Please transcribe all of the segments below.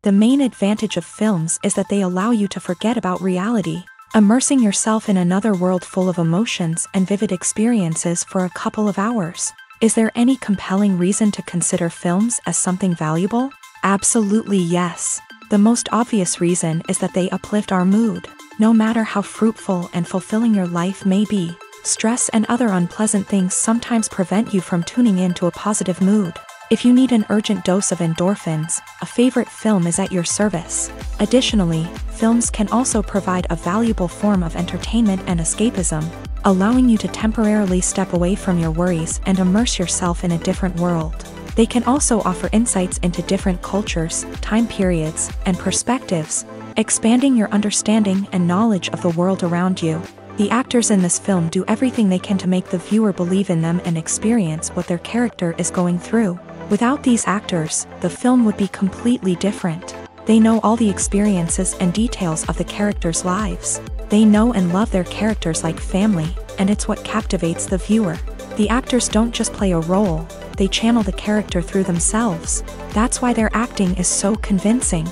The main advantage of films is that they allow you to forget about reality, immersing yourself in another world full of emotions and vivid experiences for a couple of hours. Is there any compelling reason to consider films as something valuable? Absolutely yes. The most obvious reason is that they uplift our mood. No matter how fruitful and fulfilling your life may be, stress and other unpleasant things sometimes prevent you from tuning into a positive mood. If you need an urgent dose of endorphins, a favorite film is at your service. Additionally, films can also provide a valuable form of entertainment and escapism, allowing you to temporarily step away from your worries and immerse yourself in a different world. They can also offer insights into different cultures, time periods, and perspectives, expanding your understanding and knowledge of the world around you. The actors in this film do everything they can to make the viewer believe in them and experience what their character is going through. Without these actors, the film would be completely different. They know all the experiences and details of the characters' lives. They know and love their characters like family, and it's what captivates the viewer. The actors don't just play a role, they channel the character through themselves. That's why their acting is so convincing.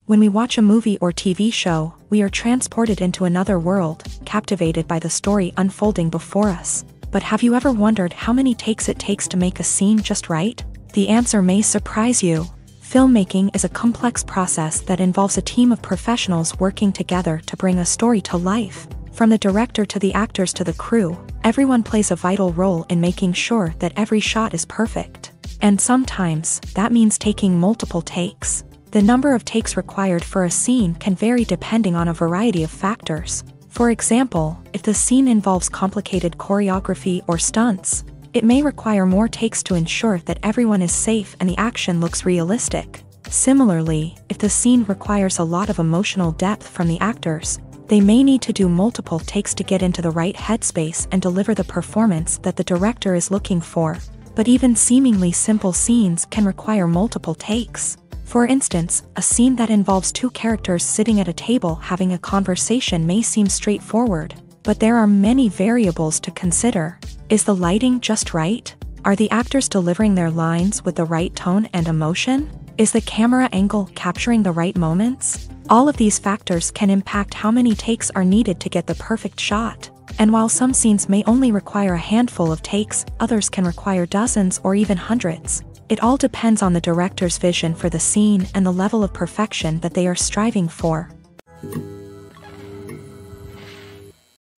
When we watch a movie or TV show, we are transported into another world, captivated by the story unfolding before us. But have you ever wondered how many takes it takes to make a scene just right? The answer may surprise you. Filmmaking is a complex process that involves a team of professionals working together to bring a story to life. From the director to the actors to the crew, everyone plays a vital role in making sure that every shot is perfect. And sometimes, that means taking multiple takes. The number of takes required for a scene can vary depending on a variety of factors. For example, if the scene involves complicated choreography or stunts, it may require more takes to ensure that everyone is safe and the action looks realistic. Similarly, if the scene requires a lot of emotional depth from the actors, they may need to do multiple takes to get into the right headspace and deliver the performance that the director is looking for. But even seemingly simple scenes can require multiple takes. For instance, a scene that involves two characters sitting at a table having a conversation may seem straightforward, but there are many variables to consider. Is the lighting just right? Are the actors delivering their lines with the right tone and emotion? Is the camera angle capturing the right moments? All of these factors can impact how many takes are needed to get the perfect shot. And while some scenes may only require a handful of takes, others can require dozens or even hundreds. It all depends on the director's vision for the scene and the level of perfection that they are striving for.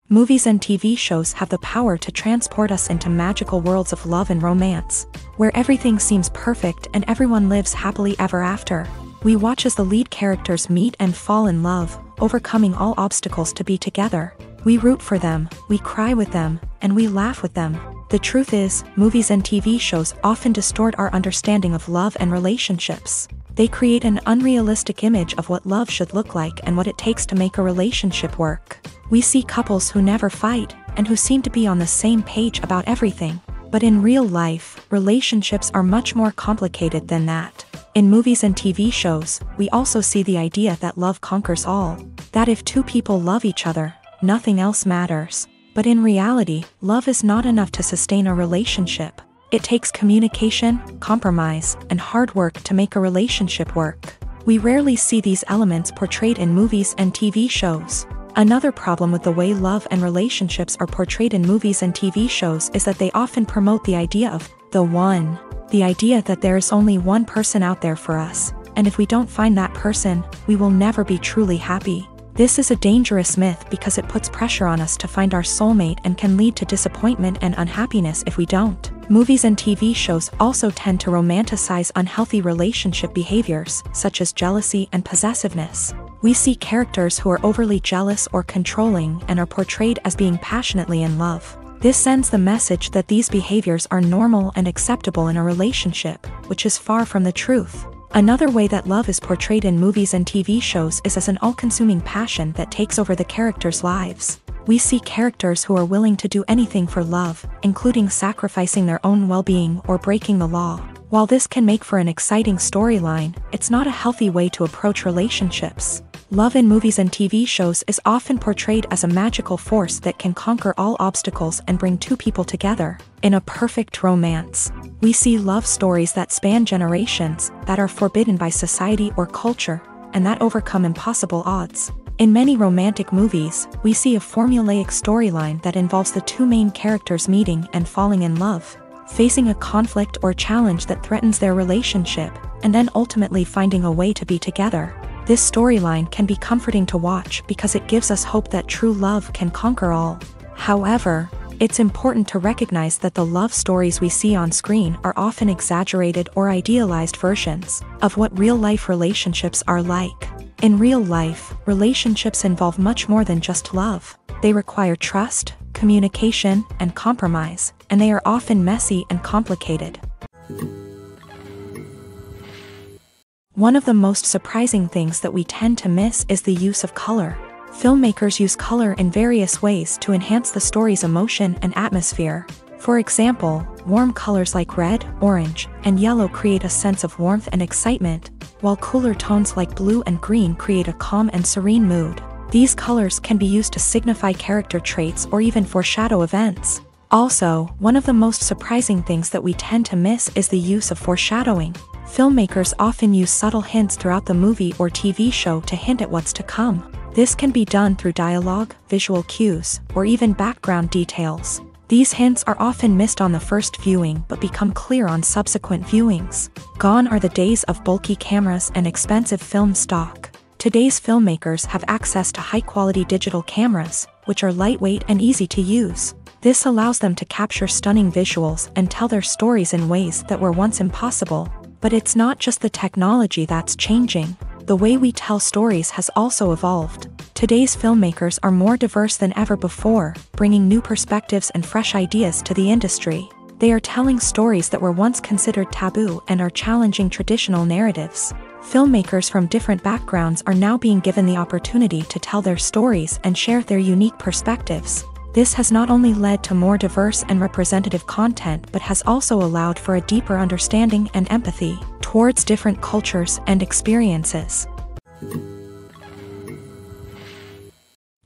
Movies and TV shows have the power to transport us into magical worlds of love and romance, where everything seems perfect and everyone lives happily ever after. We watch as the lead characters meet and fall in love, overcoming all obstacles to be together. We root for them, we cry with them, and we laugh with them. The truth is, movies and TV shows often distort our understanding of love and relationships. They create an unrealistic image of what love should look like and what it takes to make a relationship work. We see couples who never fight, and who seem to be on the same page about everything. But in real life, relationships are much more complicated than that. In movies and TV shows, we also see the idea that love conquers all. That if two people love each other, nothing else matters. But in reality, love is not enough to sustain a relationship. It takes communication, compromise, and hard work to make a relationship work. We rarely see these elements portrayed in movies and TV shows. Another problem with the way love and relationships are portrayed in movies and TV shows is that they often promote the idea of the one. The idea that there is only one person out there for us, and if we don't find that person, we will never be truly happy. This is a dangerous myth because it puts pressure on us to find our soulmate and can lead to disappointment and unhappiness if we don't. Movies and TV shows also tend to romanticize unhealthy relationship behaviors, such as jealousy and possessiveness. We see characters who are overly jealous or controlling and are portrayed as being passionately in love. This sends the message that these behaviors are normal and acceptable in a relationship, which is far from the truth. Another way that love is portrayed in movies and TV shows is as an all-consuming passion that takes over the characters' lives. We see characters who are willing to do anything for love, including sacrificing their own well-being or breaking the law. While this can make for an exciting storyline, it's not a healthy way to approach relationships. Love in movies and TV shows is often portrayed as a magical force that can conquer all obstacles and bring two people together. In a perfect romance, We see love stories that span generations, that are forbidden by society or culture, and that overcome impossible odds. In many romantic movies, we see a formulaic storyline that involves the two main characters meeting and falling in love, facing a conflict or challenge that threatens their relationship, and then ultimately finding a way to be together. This storyline can be comforting to watch because it gives us hope that true love can conquer all. However, it's important to recognize that the love stories we see on screen are often exaggerated or idealized versions of what real-life relationships are like. In real life, relationships involve much more than just love. They require trust, communication, and compromise, and they are often messy and complicated. One of the most surprising things that we tend to miss is the use of color. Filmmakers use color in various ways to enhance the story's emotion and atmosphere. For example, warm colors like red, orange, and yellow create a sense of warmth and excitement, while cooler tones like blue and green create a calm and serene mood. These colors can be used to signify character traits or even foreshadow events. Also, one of the most surprising things that we tend to miss is the use of foreshadowing. Filmmakers often use subtle hints throughout the movie or TV show to hint at what's to come. This can be done through dialogue, visual cues, or even background details. These hints are often missed on the first viewing but become clear on subsequent viewings. Gone are the days of bulky cameras and expensive film stock. Today's filmmakers have access to high-quality digital cameras, which are lightweight and easy to use. This allows them to capture stunning visuals and tell their stories in ways that were once impossible. But it's not just the technology that's changing. The way we tell stories has also evolved. Today's filmmakers are more diverse than ever before, bringing new perspectives and fresh ideas to the industry. They are telling stories that were once considered taboo and are challenging traditional narratives. Filmmakers from different backgrounds are now being given the opportunity to tell their stories and share their unique perspectives. This has not only led to more diverse and representative content but has also allowed for a deeper understanding and empathy towards different cultures and experiences.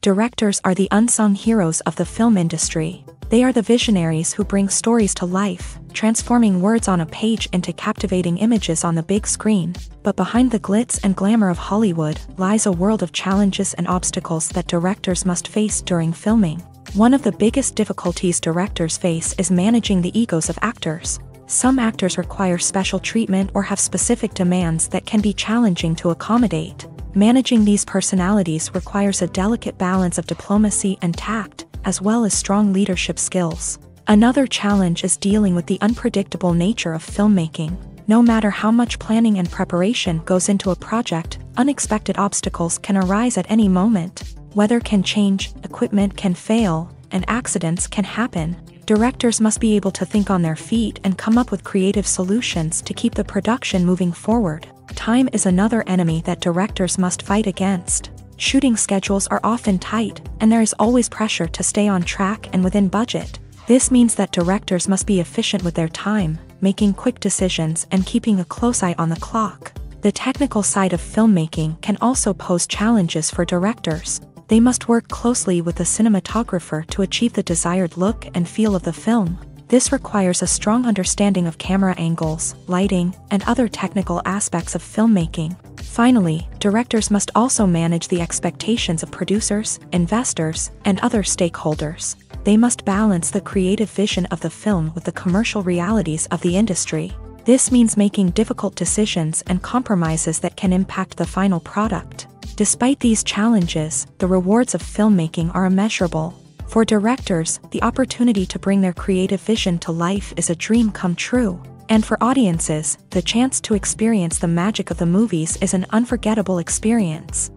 Directors are the unsung heroes of the film industry. They are the visionaries who bring stories to life, transforming words on a page into captivating images on the big screen. But behind the glitz and glamour of Hollywood lies a world of challenges and obstacles that directors must face during filming. One of the biggest difficulties directors face is managing the egos of actors. Some actors require special treatment or have specific demands that can be challenging to accommodate. Managing these personalities requires a delicate balance of diplomacy and tact, as well as strong leadership skills. Another challenge is dealing with the unpredictable nature of filmmaking. No matter how much planning and preparation goes into a project, unexpected obstacles can arise at any moment. Weather can change, equipment can fail, and accidents can happen. Directors must be able to think on their feet and come up with creative solutions to keep the production moving forward. Time is another enemy that directors must fight against. Shooting schedules are often tight, and there is always pressure to stay on track and within budget. This means that directors must be efficient with their time, making quick decisions and keeping a close eye on the clock. The technical side of filmmaking can also pose challenges for directors. They must work closely with the cinematographer to achieve the desired look and feel of the film. This requires a strong understanding of camera angles, lighting, and other technical aspects of filmmaking. Finally, directors must also manage the expectations of producers, investors, and other stakeholders. They must balance the creative vision of the film with the commercial realities of the industry. This means making difficult decisions and compromises that can impact the final product. Despite these challenges, the rewards of filmmaking are immeasurable. For directors, the opportunity to bring their creative vision to life is a dream come true. And for audiences, the chance to experience the magic of the movies is an unforgettable experience.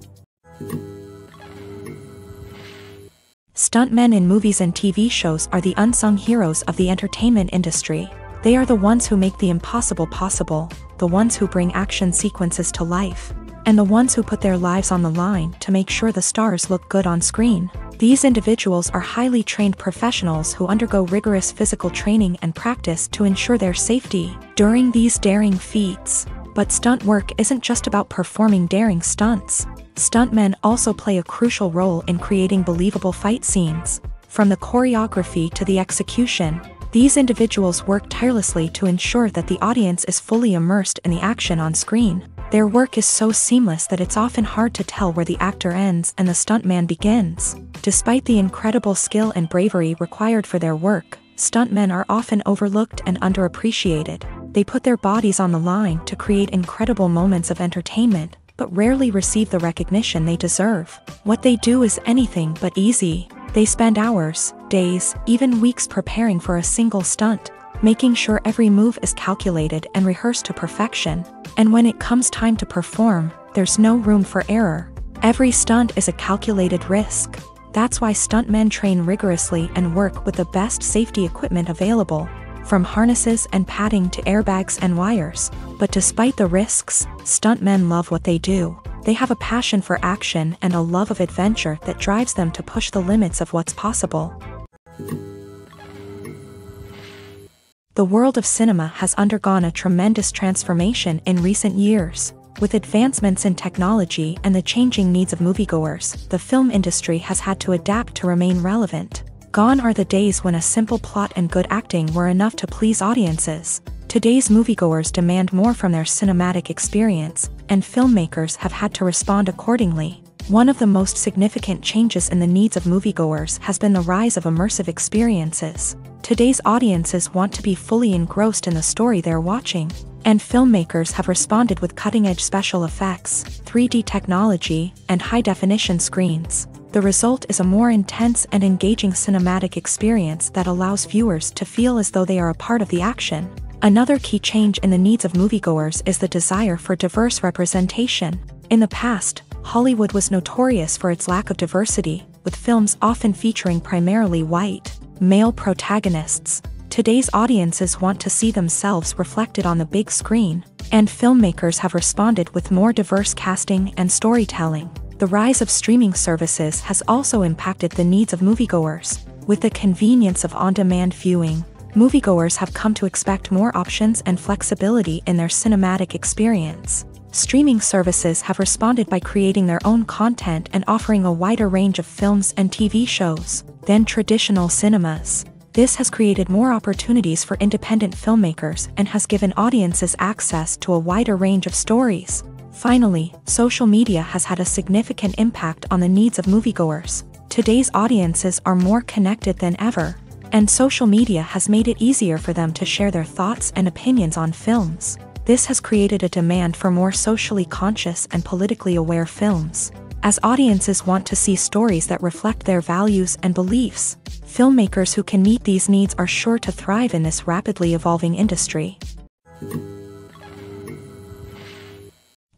Stuntmen in movies and TV shows are the unsung heroes of the entertainment industry. They are the ones who make the impossible possible, the ones who bring action sequences to life, and the ones who put their lives on the line to make sure the stars look good on screen. These individuals are highly trained professionals who undergo rigorous physical training and practice to ensure their safety during these daring feats. But stunt work isn't just about performing daring stunts. Stuntmen also play a crucial role in creating believable fight scenes. From the choreography to the execution, These individuals work tirelessly to ensure that the audience is fully immersed in the action on screen. Their work is so seamless that it's often hard to tell where the actor ends and the stuntman begins. Despite the incredible skill and bravery required for their work, stuntmen are often overlooked and underappreciated. They put their bodies on the line to create incredible moments of entertainment, but rarely receive the recognition they deserve. What they do is anything but easy. They spend hours, days, even weeks preparing for a single stunt, making sure every move is calculated and rehearsed to perfection. And when it comes time to perform, there's no room for error. Every stunt is a calculated risk. That's why stuntmen train rigorously and work with the best safety equipment available, from harnesses and padding to airbags and wires. But despite the risks, stuntmen love what they do. They have a passion for action and a love of adventure that drives them to push the limits of what's possible. The world of cinema has undergone a tremendous transformation in recent years. With advancements in technology and the changing needs of moviegoers, the film industry has had to adapt to remain relevant. Gone are the days when a simple plot and good acting were enough to please audiences. Today's moviegoers demand more from their cinematic experience, and filmmakers have had to respond accordingly. One of the most significant changes in the needs of moviegoers has been the rise of immersive experiences. Today's audiences want to be fully engrossed in the story they're watching, and filmmakers have responded with cutting-edge special effects, 3D technology, and high-definition screens. The result is a more intense and engaging cinematic experience that allows viewers to feel as though they are a part of the action. Another key change in the needs of moviegoers is the desire for diverse representation. In the past, Hollywood was notorious for its lack of diversity, with films often featuring primarily white, male protagonists. Today's audiences want to see themselves reflected on the big screen, and filmmakers have responded with more diverse casting and storytelling. The rise of streaming services has also impacted the needs of moviegoers. With the convenience of on-demand viewing, moviegoers have come to expect more options and flexibility in their cinematic experience. Streaming services have responded by creating their own content and offering a wider range of films and TV shows than traditional cinemas. This has created more opportunities for independent filmmakers and has given audiences access to a wider range of stories. Finally, social media has had a significant impact on the needs of moviegoers. Today's audiences are more connected than ever, and social media has made it easier for them to share their thoughts and opinions on films. This has created a demand for more socially conscious and politically aware films. As audiences want to see stories that reflect their values and beliefs, filmmakers who can meet these needs are sure to thrive in this rapidly evolving industry.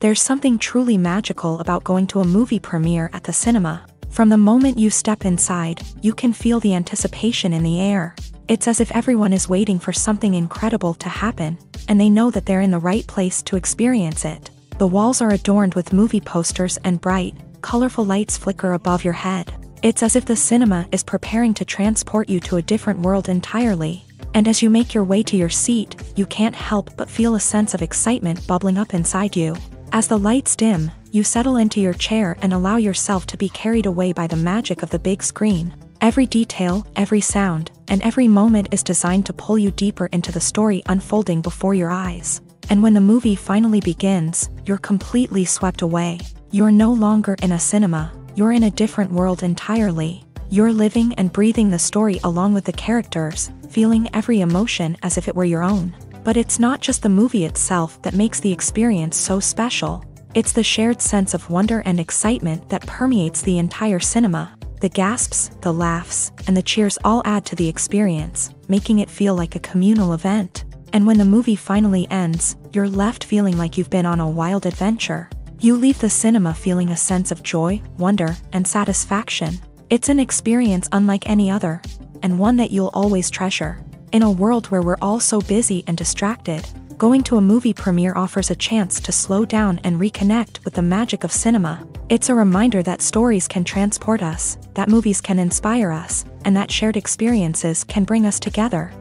There's something truly magical about going to a movie premiere at the cinema. From the moment you step inside, you can feel the anticipation in the air. It's as if everyone is waiting for something incredible to happen, and they know that they're in the right place to experience it. The walls are adorned with movie posters and bright, colorful lights flicker above your head. It's as if the cinema is preparing to transport you to a different world entirely. And as you make your way to your seat, you can't help but feel a sense of excitement bubbling up inside you. As the lights dim, you settle into your chair and allow yourself to be carried away by the magic of the big screen. Every detail, every sound, and every moment is designed to pull you deeper into the story unfolding before your eyes. And when the movie finally begins, you're completely swept away. You're no longer in a cinema, you're in a different world entirely. You're living and breathing the story along with the characters, feeling every emotion as if it were your own. But it's not just the movie itself that makes the experience so special. It's the shared sense of wonder and excitement that permeates the entire cinema. The gasps, the laughs, and the cheers all add to the experience, making it feel like a communal event. And when the movie finally ends, you're left feeling like you've been on a wild adventure. You leave the cinema feeling a sense of joy, wonder, and satisfaction. It's an experience unlike any other, and one that you'll always treasure. In a world where we're all so busy and distracted, going to a movie premiere offers a chance to slow down and reconnect with the magic of cinema. It's a reminder that stories can transport us, that movies can inspire us, and that shared experiences can bring us together.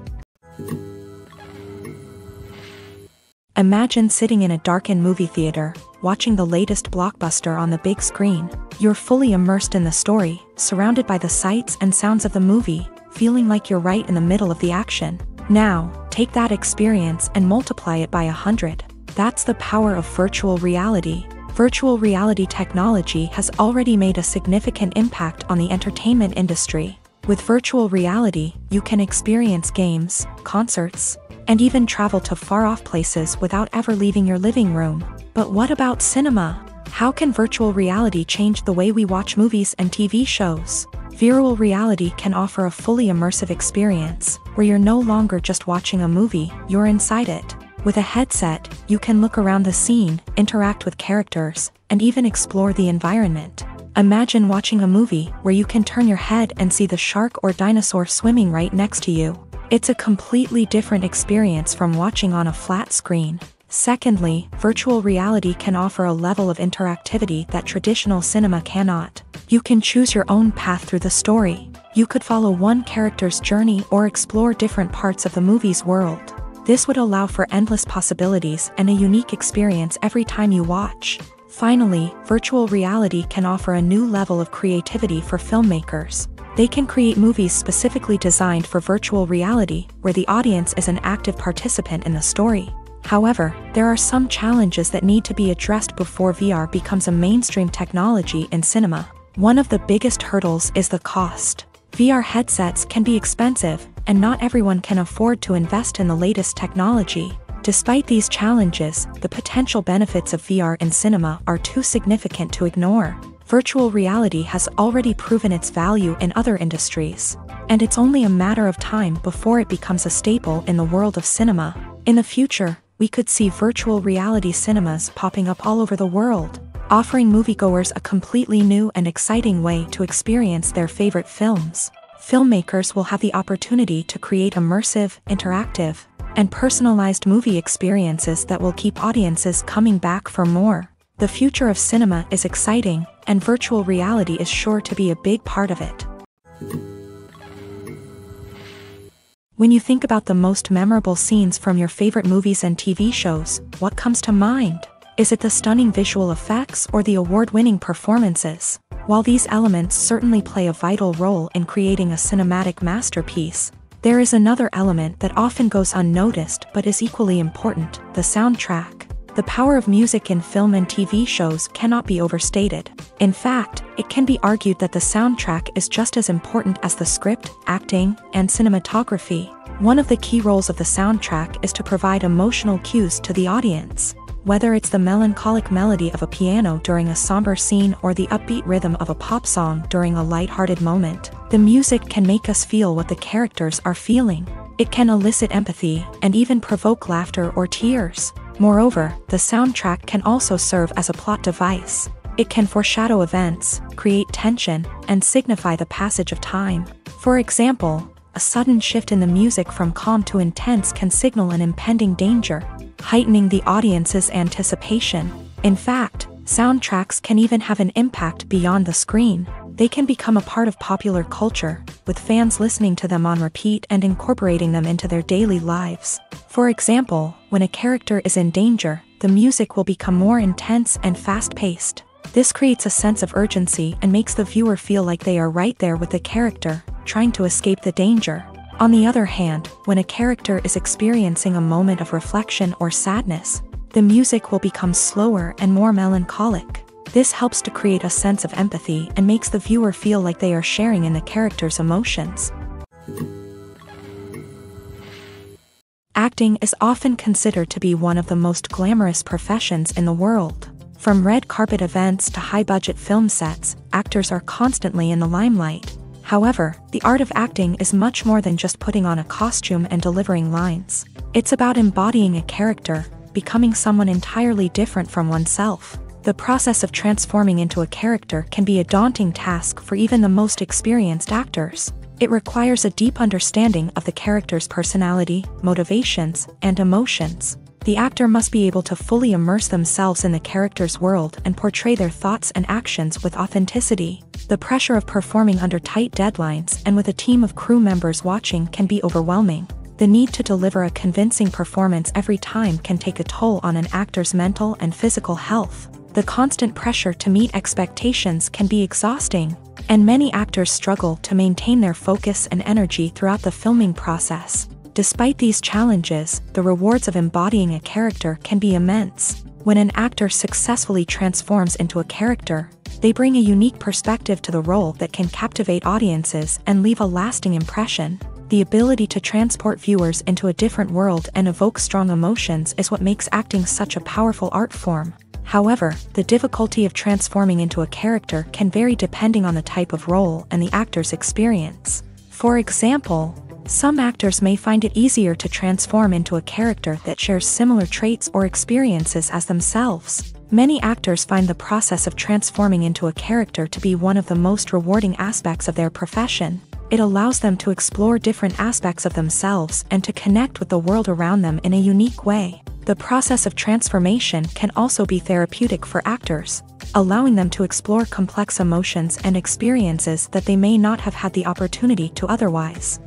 Imagine sitting in a darkened movie theater, watching the latest blockbuster on the big screen. You're fully immersed in the story, surrounded by the sights and sounds of the movie, feeling like you're right in the middle of the action. Now, take that experience and multiply it by 100. That's the power of virtual reality. Virtual reality technology has already made a significant impact on the entertainment industry. With virtual reality, you can experience games, concerts, and even travel to far-off places without ever leaving your living room. But what about cinema? How can virtual reality change the way we watch movies and TV shows? Virtual reality can offer a fully immersive experience, where you're no longer just watching a movie, you're inside it. With a headset, you can look around the scene, interact with characters, and even explore the environment. Imagine watching a movie where you can turn your head and see the shark or dinosaur swimming right next to you. It's a completely different experience from watching on a flat screen. Secondly, virtual reality can offer a level of interactivity that traditional cinema cannot. You can choose your own path through the story. You could follow one character's journey or explore different parts of the movie's world. This would allow for endless possibilities and a unique experience every time you watch. Finally, virtual reality can offer a new level of creativity for filmmakers. They can create movies specifically designed for virtual reality, where the audience is an active participant in the story. However, there are some challenges that need to be addressed before VR becomes a mainstream technology in cinema. One of the biggest hurdles is the cost. VR headsets can be expensive, and not everyone can afford to invest in the latest technology. Despite these challenges, the potential benefits of VR in cinema are too significant to ignore. Virtual reality has already proven its value in other industries, and it's only a matter of time before it becomes a staple in the world of cinema. In the future, we could see virtual reality cinemas popping up all over the world, offering moviegoers a completely new and exciting way to experience their favorite films. Filmmakers will have the opportunity to create immersive, interactive, and personalized movie experiences that will keep audiences coming back for more. The future of cinema is exciting, and virtual reality is sure to be a big part of it. When you think about the most memorable scenes from your favorite movies and TV shows, what comes to mind? Is it the stunning visual effects or the award-winning performances? While these elements certainly play a vital role in creating a cinematic masterpiece, there is another element that often goes unnoticed but is equally important: the soundtrack. The power of music in film and TV shows cannot be overstated. In fact, it can be argued that the soundtrack is just as important as the script, acting, and cinematography. One of the key roles of the soundtrack is to provide emotional cues to the audience. Whether it's the melancholic melody of a piano during a somber scene or the upbeat rhythm of a pop song during a lighthearted moment, the music can make us feel what the characters are feeling. It can elicit empathy and even provoke laughter or tears. Moreover, the soundtrack can also serve as a plot device. It can foreshadow events, create tension, and signify the passage of time. For example, a sudden shift in the music from calm to intense can signal an impending danger, heightening the audience's anticipation. In fact, soundtracks can even have an impact beyond the screen. They can become a part of popular culture, with fans listening to them on repeat and incorporating them into their daily lives. For example, when a character is in danger, the music will become more intense and fast-paced. This creates a sense of urgency and makes the viewer feel like they are right there with the character, trying to escape the danger. On the other hand, when a character is experiencing a moment of reflection or sadness, the music will become slower and more melancholic. This helps to create a sense of empathy and makes the viewer feel like they are sharing in the character's emotions. Acting is often considered to be one of the most glamorous professions in the world. From red carpet events to high-budget film sets, actors are constantly in the limelight. However, the art of acting is much more than just putting on a costume and delivering lines. It's about embodying a character, becoming someone entirely different from oneself. The process of transforming into a character can be a daunting task for even the most experienced actors. It requires a deep understanding of the character's personality, motivations, and emotions. The actor must be able to fully immerse themselves in the character's world and portray their thoughts and actions with authenticity. The pressure of performing under tight deadlines and with a team of crew members watching can be overwhelming. The need to deliver a convincing performance every time can take a toll on an actor's mental and physical health. The constant pressure to meet expectations can be exhausting. And many actors struggle to maintain their focus and energy throughout the filming process. Despite these challenges, the rewards of embodying a character can be immense. When an actor successfully transforms into a character, they bring a unique perspective to the role that can captivate audiences and leave a lasting impression. The ability to transport viewers into a different world and evoke strong emotions is what makes acting such a powerful art form. However, the difficulty of transforming into a character can vary depending on the type of role and the actor's experience. For example, some actors may find it easier to transform into a character that shares similar traits or experiences as themselves. Many actors find the process of transforming into a character to be one of the most rewarding aspects of their profession. It allows them to explore different aspects of themselves and to connect with the world around them in a unique way. The process of transformation can also be therapeutic for actors, allowing them to explore complex emotions and experiences that they may not have had the opportunity to otherwise.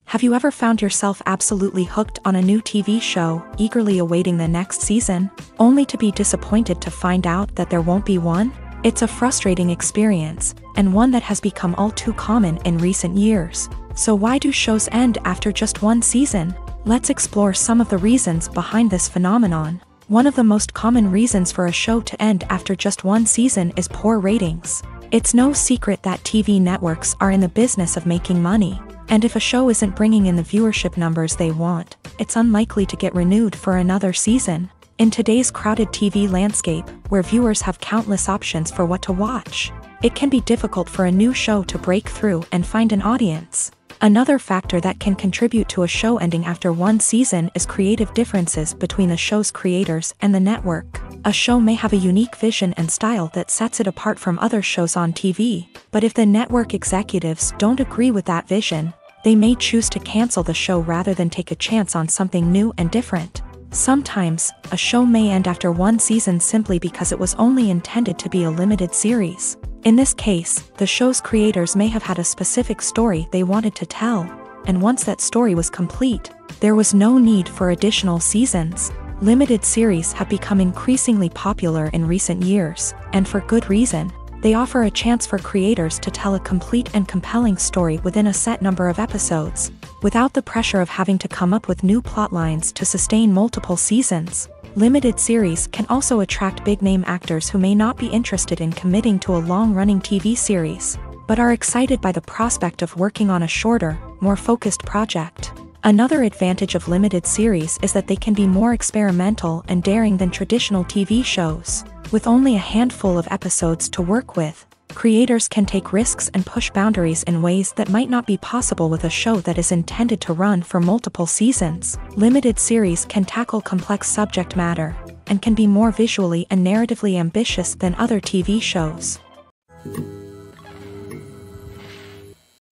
Have you ever found yourself absolutely hooked on a new TV show, eagerly awaiting the next season, only to be disappointed to find out that there won't be one? It's a frustrating experience, and one that has become all too common in recent years. So why do shows end after just one season? Let's explore some of the reasons behind this phenomenon. One of the most common reasons for a show to end after just one season is poor ratings. It's no secret that TV networks are in the business of making money, and if a show isn't bringing in the viewership numbers they want, it's unlikely to get renewed for another season. In today's crowded TV landscape, where viewers have countless options for what to watch, it can be difficult for a new show to break through and find an audience. Another factor that can contribute to a show ending after one season is creative differences between the show's creators and the network. A show may have a unique vision and style that sets it apart from other shows on TV, but if the network executives don't agree with that vision, they may choose to cancel the show rather than take a chance on something new and different. Sometimes, a show may end after one season simply because it was only intended to be a limited series. In this case, the show's creators may have had a specific story they wanted to tell, and once that story was complete, there was no need for additional seasons. Limited series have become increasingly popular in recent years, and for good reason. They offer a chance for creators to tell a complete and compelling story within a set number of episodes, without the pressure of having to come up with new plotlines to sustain multiple seasons. Limited series can also attract big-name actors who may not be interested in committing to a long-running TV series, but are excited by the prospect of working on a shorter, more focused project. Another advantage of limited series is that they can be more experimental and daring than traditional TV shows. With only a handful of episodes to work with, creators can take risks and push boundaries in ways that might not be possible with a show that is intended to run for multiple seasons. Limited series can tackle complex subject matter, and can be more visually and narratively ambitious than other TV shows.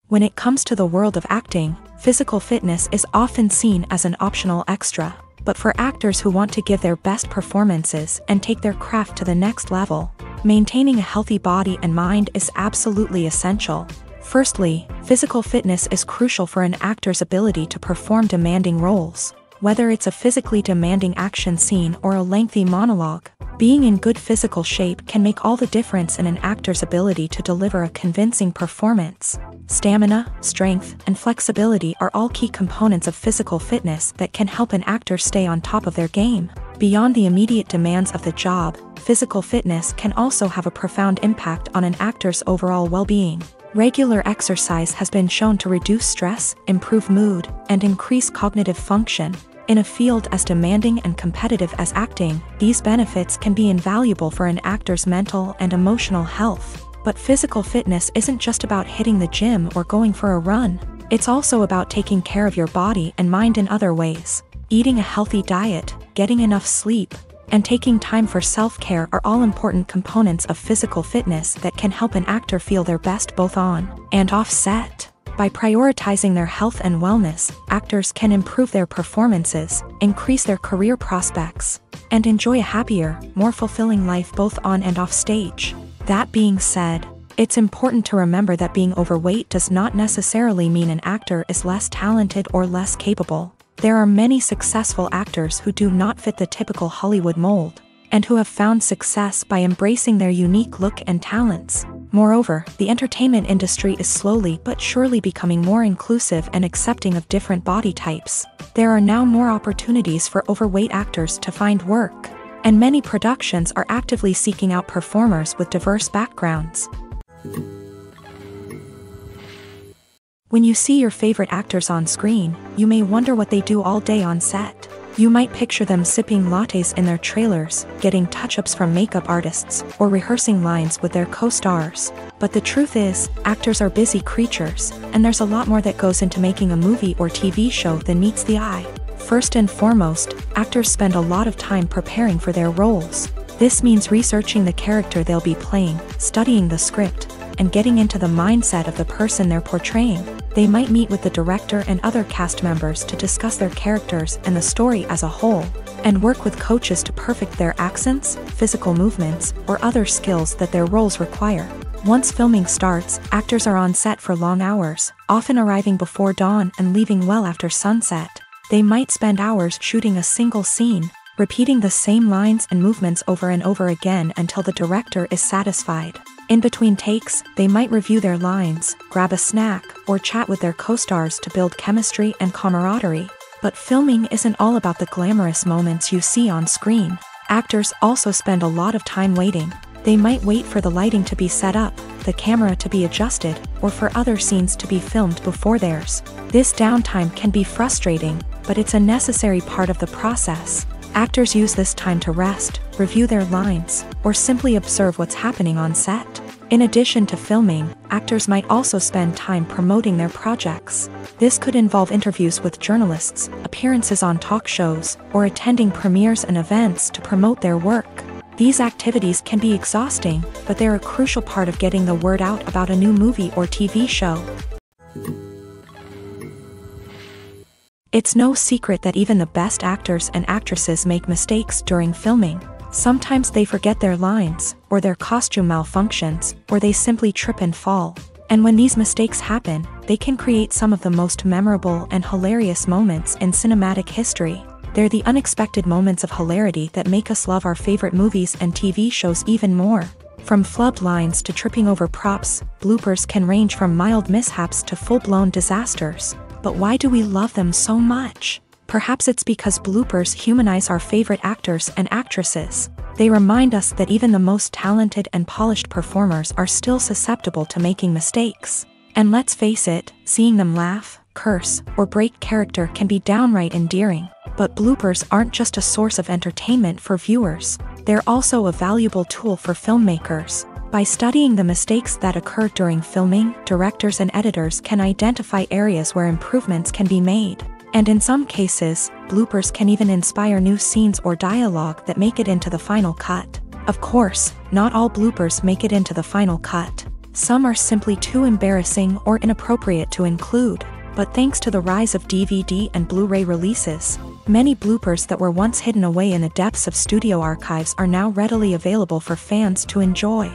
When it comes to the world of acting, physical fitness is often seen as an optional extra. But for actors who want to give their best performances and take their craft to the next level, maintaining a healthy body and mind is absolutely essential. Firstly, physical fitness is crucial for an actor's ability to perform demanding roles. Whether it's a physically demanding action scene or a lengthy monologue, being in good physical shape can make all the difference in an actor's ability to deliver a convincing performance. Stamina, strength, and flexibility are all key components of physical fitness that can help an actor stay on top of their game. Beyond the immediate demands of the job, physical fitness can also have a profound impact on an actor's overall well-being. Regular exercise has been shown to reduce stress, improve mood, and increase cognitive function. In a field as demanding and competitive as acting, these benefits can be invaluable for an actor's mental and emotional health. But physical fitness isn't just about hitting the gym or going for a run. It's also about taking care of your body and mind in other ways. Eating a healthy diet, getting enough sleep, and taking time for self-care are all important components of physical fitness that can help an actor feel their best both on and off set. By prioritizing their health and wellness, actors can improve their performances, increase their career prospects, and enjoy a happier, more fulfilling life both on and off stage. That being said, it's important to remember that being overweight does not necessarily mean an actor is less talented or less capable. There are many successful actors who do not fit the typical Hollywood mold, and who have found success by embracing their unique look and talents. Moreover, the entertainment industry is slowly but surely becoming more inclusive and accepting of different body types. There are now more opportunities for overweight actors to find work, and many productions are actively seeking out performers with diverse backgrounds. When you see your favorite actors on screen, you may wonder what they do all day on set. You might picture them sipping lattes in their trailers, getting touch-ups from makeup artists, or rehearsing lines with their co-stars. But the truth is, actors are busy creatures, and there's a lot more that goes into making a movie or TV show than meets the eye. First and foremost, actors spend a lot of time preparing for their roles. This means researching the character they'll be playing, studying the script, and getting into the mindset of the person they're portraying. They might meet with the director and other cast members to discuss their characters and the story as a whole, and work with coaches to perfect their accents, physical movements, or other skills that their roles require. Once filming starts, actors are on set for long hours, often arriving before dawn and leaving well after sunset. They might spend hours shooting a single scene, repeating the same lines and movements over and over again until the director is satisfied. In between takes, they might review their lines, grab a snack, or chat with their co-stars to build chemistry and camaraderie. But filming isn't all about the glamorous moments you see on screen. Actors also spend a lot of time waiting. They might wait for the lighting to be set up, the camera to be adjusted, or for other scenes to be filmed before theirs. This downtime can be frustrating, but it's a necessary part of the process. Actors use this time to rest, review their lines, or simply observe what's happening on set. In addition to filming, actors might also spend time promoting their projects. This could involve interviews with journalists, appearances on talk shows, or attending premieres and events to promote their work. These activities can be exhausting, but they're a crucial part of getting the word out about a new movie or TV show. It's no secret that even the best actors and actresses make mistakes during filming. Sometimes they forget their lines, or their costume malfunctions, or they simply trip and fall. And when these mistakes happen, they can create some of the most memorable and hilarious moments in cinematic history. They're the unexpected moments of hilarity that make us love our favorite movies and TV shows even more. From flubbed lines to tripping over props, bloopers can range from mild mishaps to full-blown disasters. But why do we love them so much? Perhaps it's because bloopers humanize our favorite actors and actresses. They remind us that even the most talented and polished performers are still susceptible to making mistakes. And let's face it, seeing them laugh, curse, or break character can be downright endearing. But bloopers aren't just a source of entertainment for viewers. They're also a valuable tool for filmmakers. By studying the mistakes that occur during filming, directors and editors can identify areas where improvements can be made. And in some cases, bloopers can even inspire new scenes or dialogue that make it into the final cut. Of course, not all bloopers make it into the final cut. Some are simply too embarrassing or inappropriate to include. But thanks to the rise of DVD and Blu-ray releases, many bloopers that were once hidden away in the depths of studio archives are now readily available for fans to enjoy.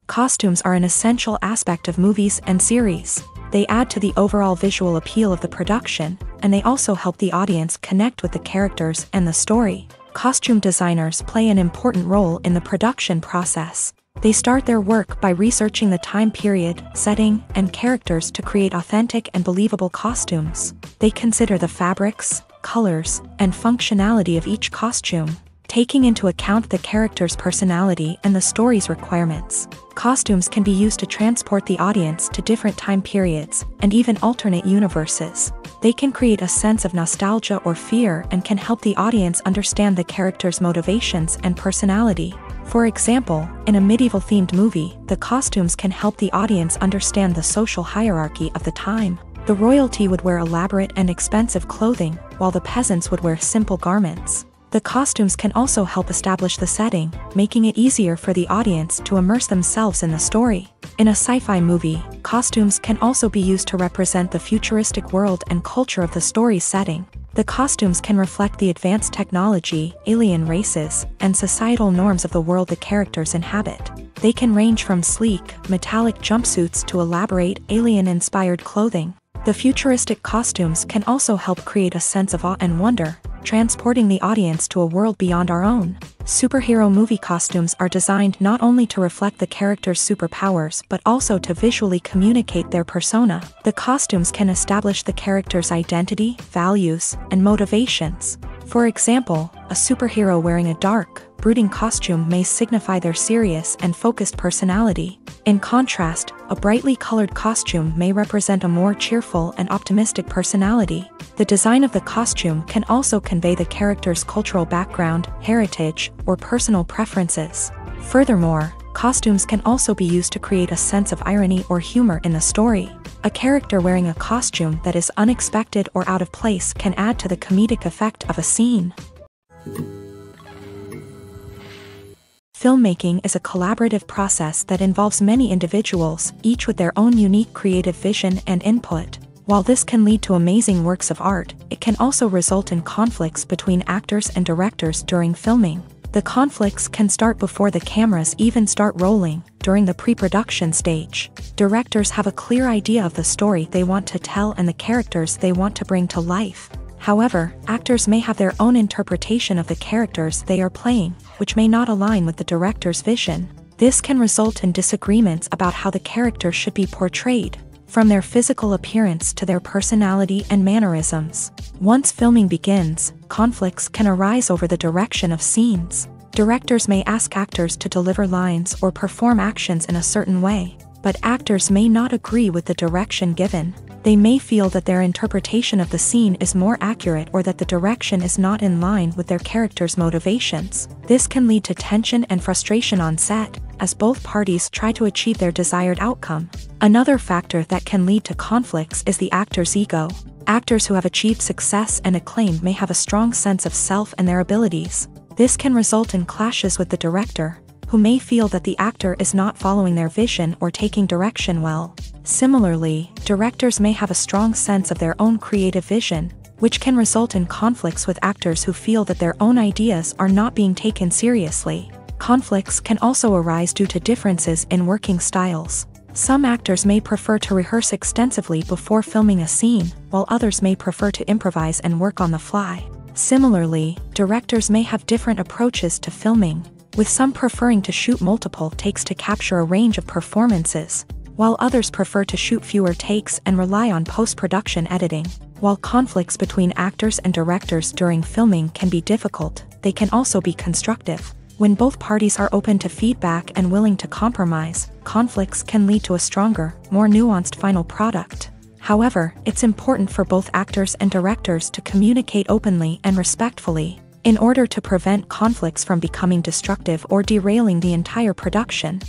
Costumes are an essential aspect of movies and series. They add to the overall visual appeal of the production, and they also help the audience connect with the characters and the story. Costume designers play an important role in the production process. They start their work by researching the time period, setting, and characters to create authentic and believable costumes. They consider the fabrics, colors, and functionality of each costume, taking into account the character's personality and the story's requirements. Costumes can be used to transport the audience to different time periods, and even alternate universes. They can create a sense of nostalgia or fear and can help the audience understand the character's motivations and personality. For example, in a medieval-themed movie, the costumes can help the audience understand the social hierarchy of the time. The royalty would wear elaborate and expensive clothing, while the peasants would wear simple garments. The costumes can also help establish the setting, making it easier for the audience to immerse themselves in the story. In a sci-fi movie, costumes can also be used to represent the futuristic world and culture of the story's setting. The costumes can reflect the advanced technology, alien races, and societal norms of the world the characters inhabit. They can range from sleek, metallic jumpsuits to elaborate, alien-inspired clothing. The futuristic costumes can also help create a sense of awe and wonder, transporting the audience to a world beyond our own. Superhero movie costumes are designed not only to reflect the character's superpowers but also to visually communicate their persona. The costumes can establish the character's identity, values, and motivations. For example, a superhero wearing a dark, brooding costume may signify their serious and focused personality. In contrast, a brightly colored costume may represent a more cheerful and optimistic personality. The design of the costume can also convey the character's cultural background, heritage, or personal preferences. Furthermore, costumes can also be used to create a sense of irony or humor in the story. A character wearing a costume that is unexpected or out of place can add to the comedic effect of a scene. Filmmaking is a collaborative process that involves many individuals, each with their own unique creative vision and input. While this can lead to amazing works of art, it can also result in conflicts between actors and directors during filming. The conflicts can start before the cameras even start rolling, during the pre-production stage. Directors have a clear idea of the story they want to tell and the characters they want to bring to life. However, actors may have their own interpretation of the characters they are playing, which may not align with the director's vision. This can result in disagreements about how the characters should be portrayed, from their physical appearance to their personality and mannerisms. Once filming begins, conflicts can arise over the direction of scenes. Directors may ask actors to deliver lines or perform actions in a certain way, but actors may not agree with the direction given. They may feel that their interpretation of the scene is more accurate or that the direction is not in line with their character's motivations. This can lead to tension and frustration on set, as both parties try to achieve their desired outcome. Another factor that can lead to conflicts is the actor's ego. Actors who have achieved success and acclaim may have a strong sense of self and their abilities. This can result in clashes with the director, who may feel that the actor is not following their vision or taking direction well. Similarly, directors may have a strong sense of their own creative vision, which can result in conflicts with actors who feel that their own ideas are not being taken seriously. Conflicts can also arise due to differences in working styles. Some actors may prefer to rehearse extensively before filming a scene, while others may prefer to improvise and work on the fly. Similarly, directors may have different approaches to filming, with some preferring to shoot multiple takes to capture a range of performances, while others prefer to shoot fewer takes and rely on post-production editing. While conflicts between actors and directors during filming can be difficult, they can also be constructive. When both parties are open to feedback and willing to compromise, conflicts can lead to a stronger, more nuanced final product. However, it's important for both actors and directors to communicate openly and respectfully, in order to prevent conflicts from becoming destructive or derailing the entire production.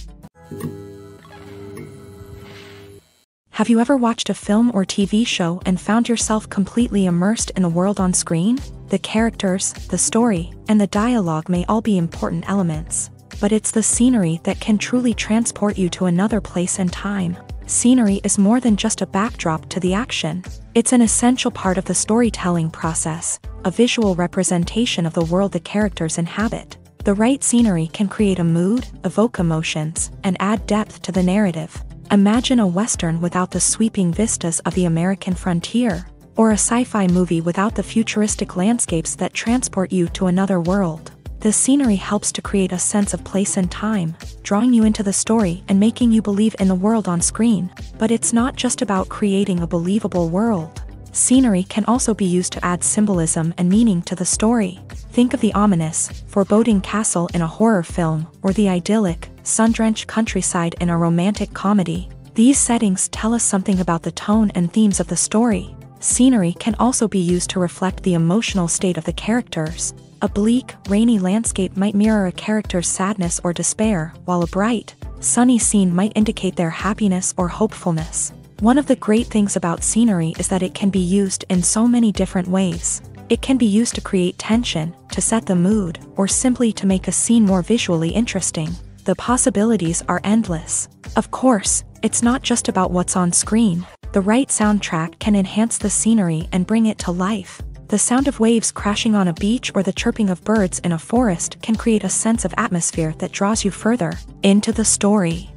Have you ever watched a film or TV show and found yourself completely immersed in the world on screen? The characters, the story, and the dialogue may all be important elements, but it's the scenery that can truly transport you to another place and time. Scenery is more than just a backdrop to the action. It's an essential part of the storytelling process, a visual representation of the world the characters inhabit. The right scenery can create a mood, evoke emotions, and add depth to the narrative. Imagine a Western without the sweeping vistas of the American frontier, or a sci-fi movie without the futuristic landscapes that transport you to another world. The scenery helps to create a sense of place and time, drawing you into the story and making you believe in the world on screen. But it's not just about creating a believable world. Scenery can also be used to add symbolism and meaning to the story. Think of the ominous, foreboding castle in a horror film, or the idyllic, sun-drenched countryside in a romantic comedy. These settings tell us something about the tone and themes of the story. Scenery can also be used to reflect the emotional state of the characters. A bleak, rainy landscape might mirror a character's sadness or despair, while a bright, sunny scene might indicate their happiness or hopefulness. One of the great things about scenery is that it can be used in so many different ways. It can be used to create tension, to set the mood, or simply to make a scene more visually interesting. The possibilities are endless. Of course, it's not just about what's on screen. The right soundtrack can enhance the scenery and bring it to life. The sound of waves crashing on a beach or the chirping of birds in a forest can create a sense of atmosphere that draws you further into the story.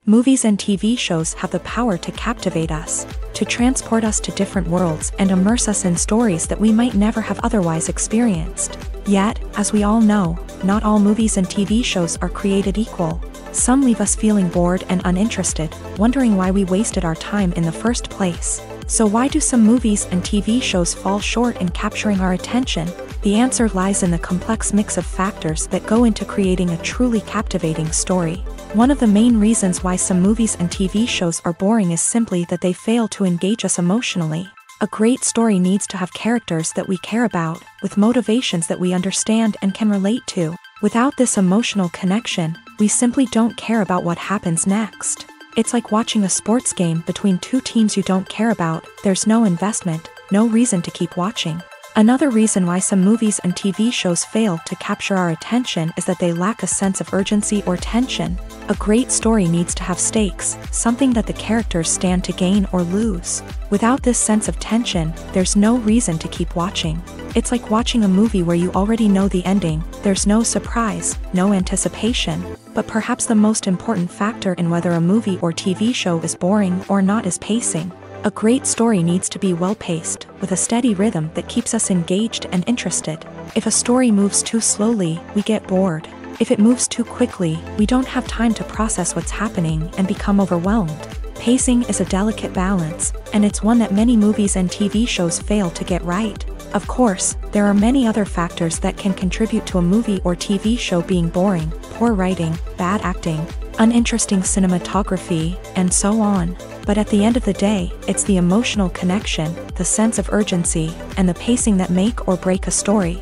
Movies and TV shows have the power to captivate us, to transport us to different worlds and immerse us in stories that we might never have otherwise experienced. Yet, as we all know, not all movies and TV shows are created equal. Some leave us feeling bored and uninterested, wondering why we wasted our time in the first place. So why do some movies and TV shows fall short in capturing our attention? The answer lies in the complex mix of factors that go into creating a truly captivating story. One of the main reasons why some movies and TV shows are boring is simply that they fail to engage us emotionally. A great story needs to have characters that we care about, with motivations that we understand and can relate to. Without this emotional connection, we simply don't care about what happens next. It's like watching a sports game between two teams you don't care about. There's no investment, no reason to keep watching. Another reason why some movies and TV shows fail to capture our attention is that they lack a sense of urgency or tension. A great story needs to have stakes, something that the characters stand to gain or lose. Without this sense of tension, there's no reason to keep watching. It's like watching a movie where you already know the ending. There's no surprise, no anticipation. But perhaps the most important factor in whether a movie or TV show is boring or not is pacing. A great story needs to be well-paced, with a steady rhythm that keeps us engaged and interested. If a story moves too slowly, we get bored. If it moves too quickly, we don't have time to process what's happening and become overwhelmed. Pacing is a delicate balance, and it's one that many movies and TV shows fail to get right. Of course, there are many other factors that can contribute to a movie or TV show being boring: poor writing, bad acting, uninteresting cinematography, and so on. But at the end of the day, it's the emotional connection, the sense of urgency, and the pacing that make or break a story.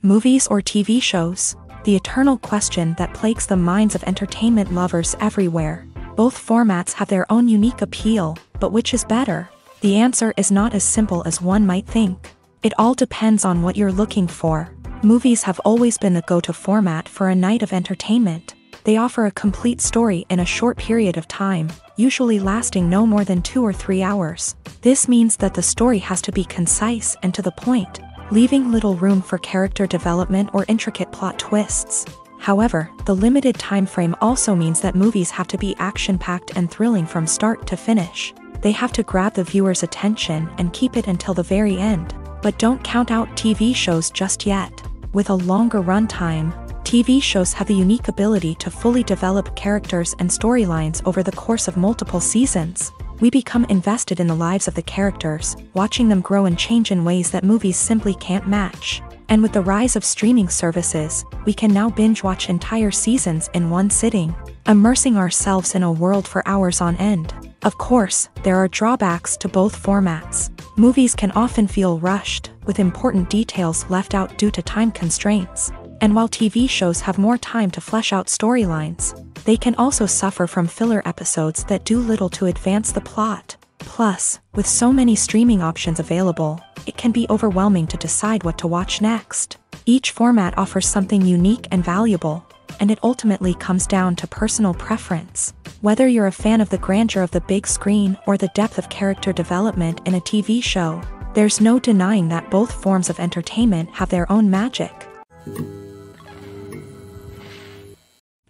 Movies or TV shows? The eternal question that plagues the minds of entertainment lovers everywhere. Both formats have their own unique appeal, but which is better? The answer is not as simple as one might think. It all depends on what you're looking for. Movies have always been the go-to format for a night of entertainment. They offer a complete story in a short period of time, usually lasting no more than 2 or 3 hours. This means that the story has to be concise and to the point, leaving little room for character development or intricate plot twists. However, the limited time frame also means that movies have to be action-packed and thrilling from start to finish. They have to grab the viewer's attention and keep it until the very end. But don't count out TV shows just yet. With a longer runtime, TV shows have the unique ability to fully develop characters and storylines over the course of multiple seasons. We become invested in the lives of the characters, watching them grow and change in ways that movies simply can't match. And with the rise of streaming services, we can now binge-watch entire seasons in one sitting, immersing ourselves in a world for hours on end. Of course, there are drawbacks to both formats. Movies can often feel rushed, with important details left out due to time constraints. And while TV shows have more time to flesh out storylines, they can also suffer from filler episodes that do little to advance the plot. Plus, with so many streaming options available, it can be overwhelming to decide what to watch next. Each format offers something unique and valuable, and it ultimately comes down to personal preference. Whether you're a fan of the grandeur of the big screen or the depth of character development in a TV show, there's no denying that both forms of entertainment have their own magic.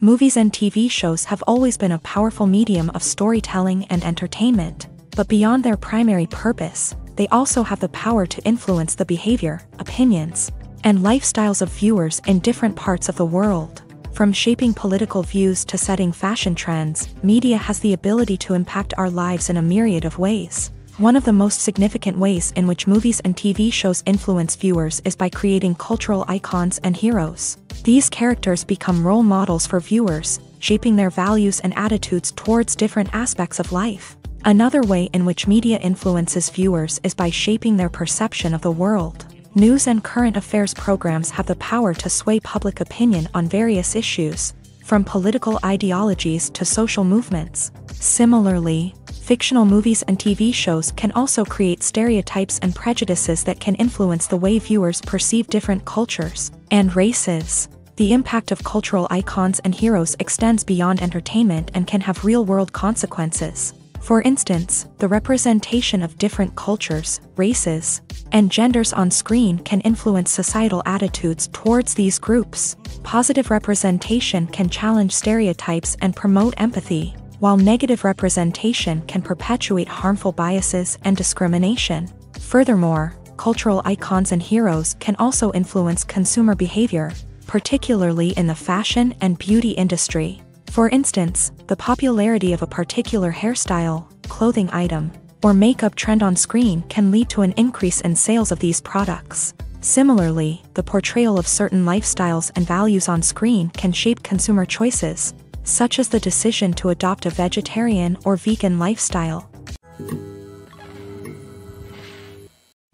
Movies and TV shows have always been a powerful medium of storytelling and entertainment, but beyond their primary purpose, they also have the power to influence the behavior, opinions, and lifestyles of viewers in different parts of the world. From shaping political views to setting fashion trends, media has the ability to impact our lives in a myriad of ways. One of the most significant ways in which movies and TV shows influence viewers is by creating cultural icons and heroes. These characters become role models for viewers, shaping their values and attitudes towards different aspects of life. Another way in which media influences viewers is by shaping their perception of the world. News and current affairs programs have the power to sway public opinion on various issues, from political ideologies to social movements. Similarly, fictional movies and TV shows can also create stereotypes and prejudices that can influence the way viewers perceive different cultures and races. The impact of cultural icons and heroes extends beyond entertainment and can have real-world consequences. For instance, the representation of different cultures, races, and genders on screen can influence societal attitudes towards these groups. Positive representation can challenge stereotypes and promote empathy, while negative representation can perpetuate harmful biases and discrimination. Furthermore, cultural icons and heroes can also influence consumer behavior, particularly in the fashion and beauty industry. For instance, the popularity of a particular hairstyle, clothing item, or makeup trend on screen can lead to an increase in sales of these products. Similarly, the portrayal of certain lifestyles and values on screen can shape consumer choices, such as the decision to adopt a vegetarian or vegan lifestyle.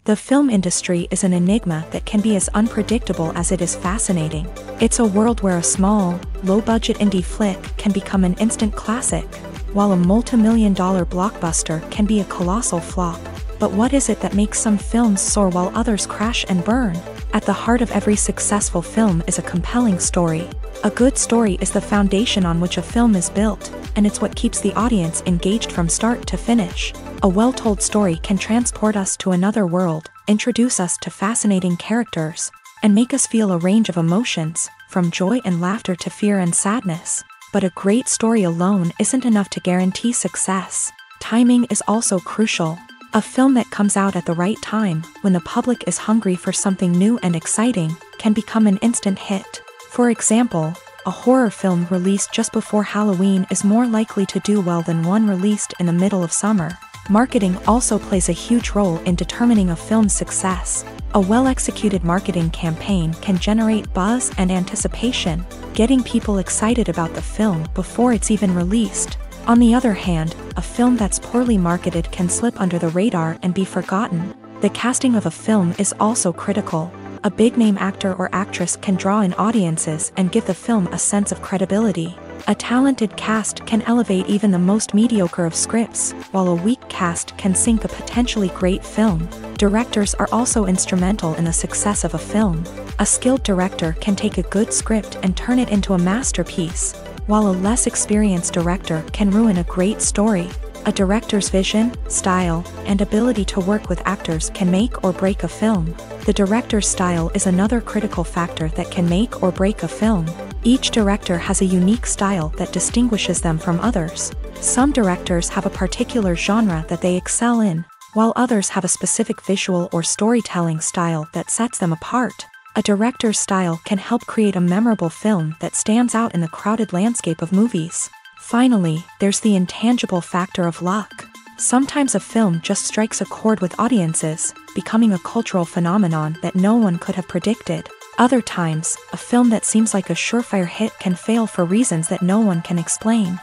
The film industry is an enigma that can be as unpredictable as it is fascinating. It's a world where a small, low-budget indie flick can become an instant classic, while a multi-million-dollar blockbuster can be a colossal flop. But what is it that makes some films soar while others crash and burn? At the heart of every successful film is a compelling story. A good story is the foundation on which a film is built, and it's what keeps the audience engaged from start to finish. A well-told story can transport us to another world, introduce us to fascinating characters, and make us feel a range of emotions, from joy and laughter to fear and sadness. But a great story alone isn't enough to guarantee success. Timing is also crucial. A film that comes out at the right time, when the public is hungry for something new and exciting, can become an instant hit. For example, a horror film released just before Halloween is more likely to do well than one released in the middle of summer. Marketing also plays a huge role in determining a film's success. A well-executed marketing campaign can generate buzz and anticipation, getting people excited about the film before it's even released. On the other hand, a film that's poorly marketed can slip under the radar and be forgotten. The casting of a film is also critical. A big-name actor or actress can draw in audiences and give the film a sense of credibility. A talented cast can elevate even the most mediocre of scripts, while a weak cast can sink a potentially great film. Directors are also instrumental in the success of a film. A skilled director can take a good script and turn it into a masterpiece, while a less experienced director can ruin a great story. A director's vision, style, and ability to work with actors can make or break a film. The director's style is another critical factor that can make or break a film. Each director has a unique style that distinguishes them from others. Some directors have a particular genre that they excel in, while others have a specific visual or storytelling style that sets them apart. A director's style can help create a memorable film that stands out in the crowded landscape of movies. Finally, there's the intangible factor of luck. Sometimes a film just strikes a chord with audiences, becoming a cultural phenomenon that no one could have predicted. Other times, a film that seems like a surefire hit can fail for reasons that no one can explain.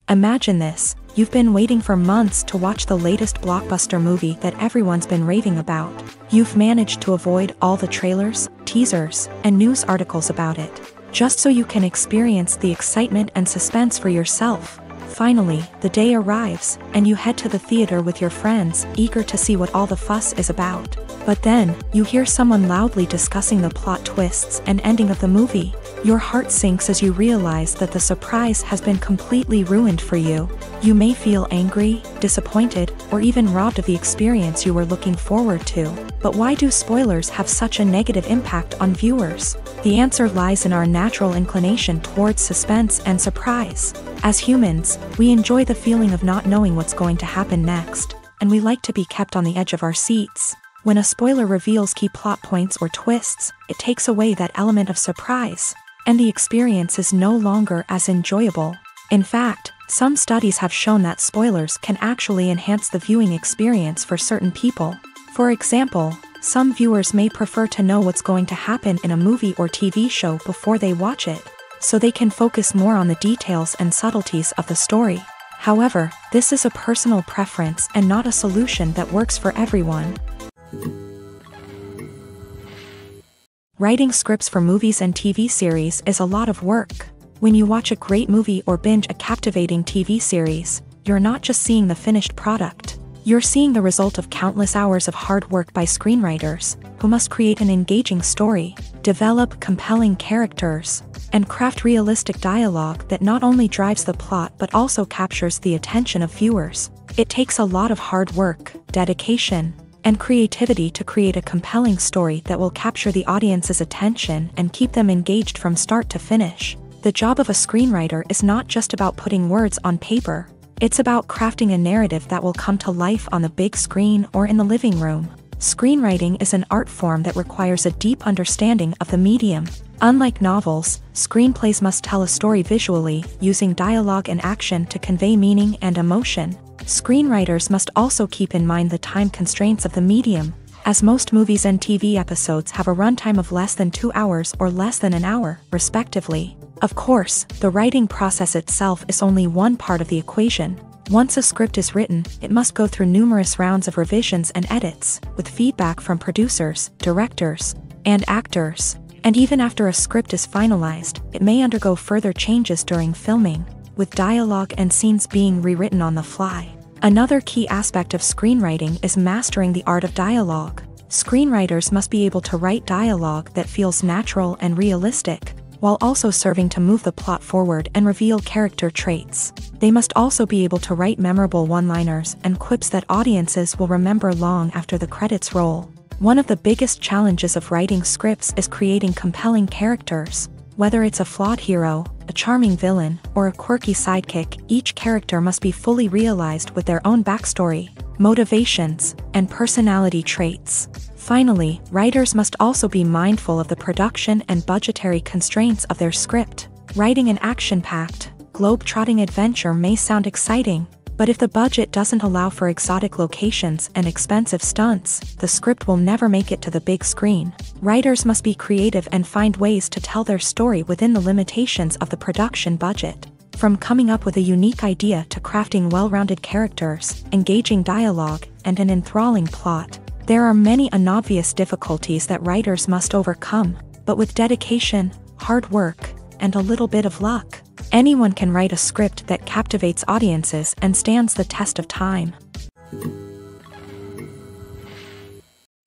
Imagine this: you've been waiting for months to watch the latest blockbuster movie that everyone's been raving about. You've managed to avoid all the trailers, teasers, and news articles about it, just so you can experience the excitement and suspense for yourself. Finally, the day arrives, and you head to the theater with your friends, eager to see what all the fuss is about. But then, you hear someone loudly discussing the plot twists and ending of the movie. Your heart sinks as you realize that the surprise has been completely ruined for you. You may feel angry, disappointed, or even robbed of the experience you were looking forward to. But why do spoilers have such a negative impact on viewers? The answer lies in our natural inclination towards suspense and surprise. As humans, we enjoy the feeling of not knowing what's going to happen next, and we like to be kept on the edge of our seats. When a spoiler reveals key plot points or twists, it takes away that element of surprise, and the experience is no longer as enjoyable. In fact, some studies have shown that spoilers can actually enhance the viewing experience for certain people. For example, some viewers may prefer to know what's going to happen in a movie or TV show before they watch it, so they can focus more on the details and subtleties of the story. However, this is a personal preference and not a solution that works for everyone. Writing scripts for movies and TV series is a lot of work. When you watch a great movie or binge a captivating TV series, you're not just seeing the finished product. You're seeing the result of countless hours of hard work by screenwriters, who must create an engaging story, develop compelling characters, and craft realistic dialogue that not only drives the plot but also captures the attention of viewers. It takes a lot of hard work, dedication, and creativity to create a compelling story that will capture the audience's attention and keep them engaged from start to finish. The job of a screenwriter is not just about putting words on paper. It's about crafting a narrative that will come to life on the big screen or in the living room. Screenwriting is an art form that requires a deep understanding of the medium. Unlike novels, screenplays must tell a story visually, using dialogue and action to convey meaning and emotion. Screenwriters must also keep in mind the time constraints of the medium, as most movies and TV episodes have a runtime of less than 2 hours or less than an hour, respectively. Of course, the writing process itself is only one part of the equation. Once a script is written, it must go through numerous rounds of revisions and edits, with feedback from producers, directors, and actors. And even after a script is finalized, it may undergo further changes during filming, with dialogue and scenes being rewritten on the fly. Another key aspect of screenwriting is mastering the art of dialogue. Screenwriters must be able to write dialogue that feels natural and realistic, while also serving to move the plot forward and reveal character traits. They must also be able to write memorable one-liners and quips that audiences will remember long after the credits roll. One of the biggest challenges of writing scripts is creating compelling characters. Whether it's a flawed hero, a charming villain, or a quirky sidekick, each character must be fully realized with their own backstory, motivations, and personality traits. Finally, writers must also be mindful of the production and budgetary constraints of their script. Writing an action-packed, globe-trotting adventure may sound exciting, but if the budget doesn't allow for exotic locations and expensive stunts, the script will never make it to the big screen. Writers must be creative and find ways to tell their story within the limitations of the production budget. From coming up with a unique idea to crafting well-rounded characters, engaging dialogue, and an enthralling plot, there are many unobvious difficulties that writers must overcome, but with dedication, hard work, and a little bit of luck, anyone can write a script that captivates audiences and stands the test of time.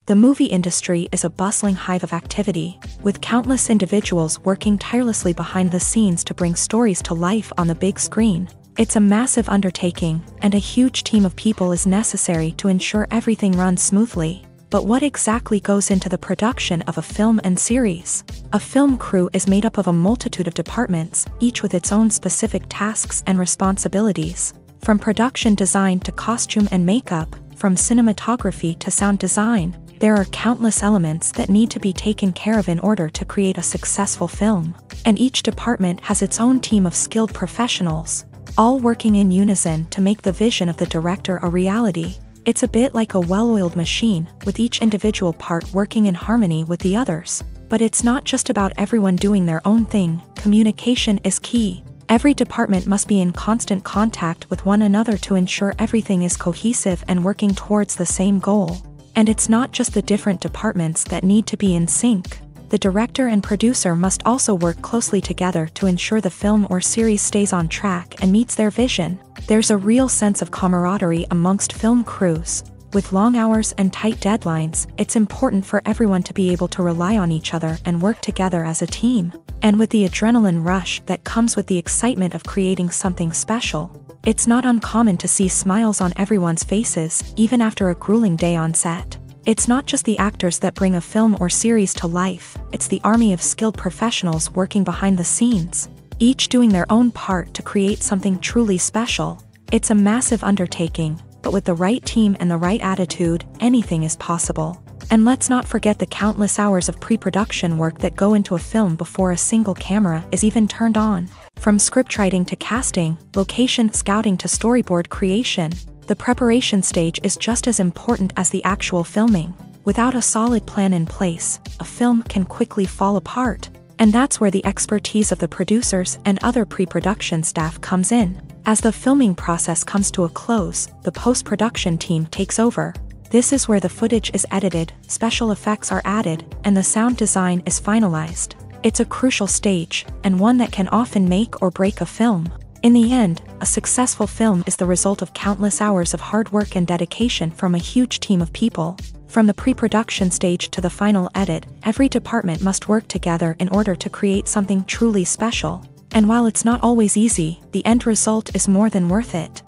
The movie industry is a bustling hive of activity, with countless individuals working tirelessly behind the scenes to bring stories to life on the big screen. It's a massive undertaking, and a huge team of people is necessary to ensure everything runs smoothly. But what exactly goes into the production of a film and series? A film crew is made up of a multitude of departments, each with its own specific tasks and responsibilities. From production design to costume and makeup, from cinematography to sound design, there are countless elements that need to be taken care of in order to create a successful film. And each department has its own team of skilled professionals, all working in unison to make the vision of the director a reality. It's a bit like a well-oiled machine, with each individual part working in harmony with the others. But it's not just about everyone doing their own thing. Communication is key. Every department must be in constant contact with one another to ensure everything is cohesive and working towards the same goal. And it's not just the different departments that need to be in sync. The director and producer must also work closely together to ensure the film or series stays on track and meets their vision. There's a real sense of camaraderie amongst film crews. With long hours and tight deadlines, it's important for everyone to be able to rely on each other and work together as a team. And with the adrenaline rush that comes with the excitement of creating something special, it's not uncommon to see smiles on everyone's faces, even after a grueling day on set. It's not just the actors that bring a film or series to life, it's the army of skilled professionals working behind the scenes, each doing their own part to create something truly special. It's a massive undertaking, but with the right team and the right attitude, anything is possible. And let's not forget the countless hours of pre-production work that go into a film before a single camera is even turned on. From scriptwriting to casting, location scouting to storyboard creation, the preparation stage is just as important as the actual filming. Without a solid plan in place, a film can quickly fall apart. And that's where the expertise of the producers and other pre-production staff comes in. As the filming process comes to a close, the post-production team takes over. This is where the footage is edited, special effects are added, and the sound design is finalized. It's a crucial stage, and one that can often make or break a film. In the end, a successful film is the result of countless hours of hard work and dedication from a huge team of people. From the pre-production stage to the final edit, every department must work together in order to create something truly special. And while it's not always easy, the end result is more than worth it.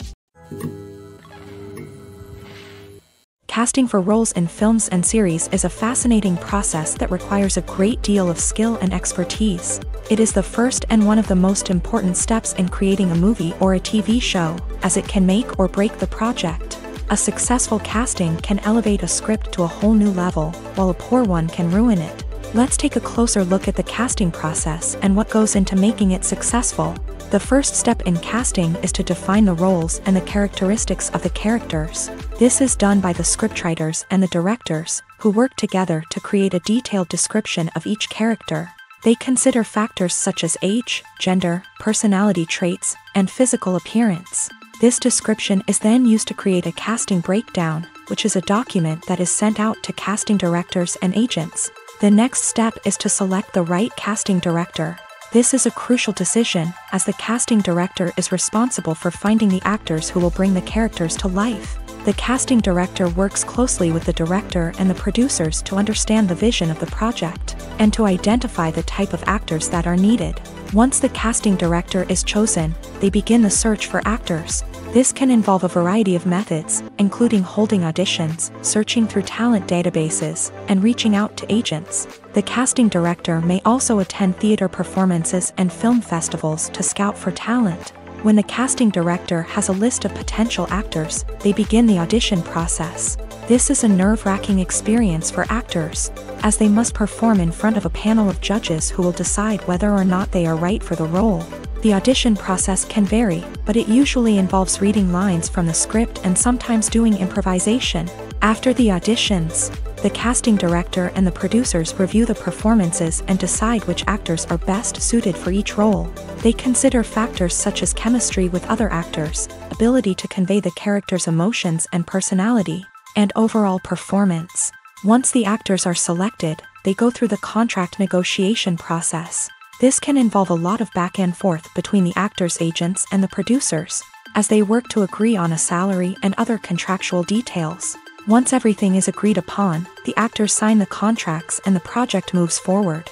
Casting for roles in films and series is a fascinating process that requires a great deal of skill and expertise. It is the first and one of the most important steps in creating a movie or a TV show, as it can make or break the project. A successful casting can elevate a script to a whole new level, while a poor one can ruin it. Let's take a closer look at the casting process and what goes into making it successful. The first step in casting is to define the roles and the characteristics of the characters. This is done by the scriptwriters and the directors, who work together to create a detailed description of each character. They consider factors such as age, gender, personality traits, and physical appearance. This description is then used to create a casting breakdown, which is a document that is sent out to casting directors and agents. The next step is to select the right casting director. This is a crucial decision, as the casting director is responsible for finding the actors who will bring the characters to life. The casting director works closely with the director and the producers to understand the vision of the project, and to identify the type of actors that are needed. Once the casting director is chosen, they begin the search for actors. This can involve a variety of methods, including holding auditions, searching through talent databases, and reaching out to agents. The casting director may also attend theater performances and film festivals to scout for talent. When the casting director has a list of potential actors, they begin the audition process. This is a nerve-wracking experience for actors, as they must perform in front of a panel of judges who will decide whether or not they are right for the role. The audition process can vary, but it usually involves reading lines from the script and sometimes doing improvisation. After the auditions, the casting director and the producers review the performances and decide which actors are best suited for each role. They consider factors such as chemistry with other actors, ability to convey the character's emotions and personality, and overall performance. Once the actors are selected, they go through the contract negotiation process. This can involve a lot of back and forth between the actors' agents and the producers, as they work to agree on a salary and other contractual details. Once everything is agreed upon, the actors sign the contracts and the project moves forward.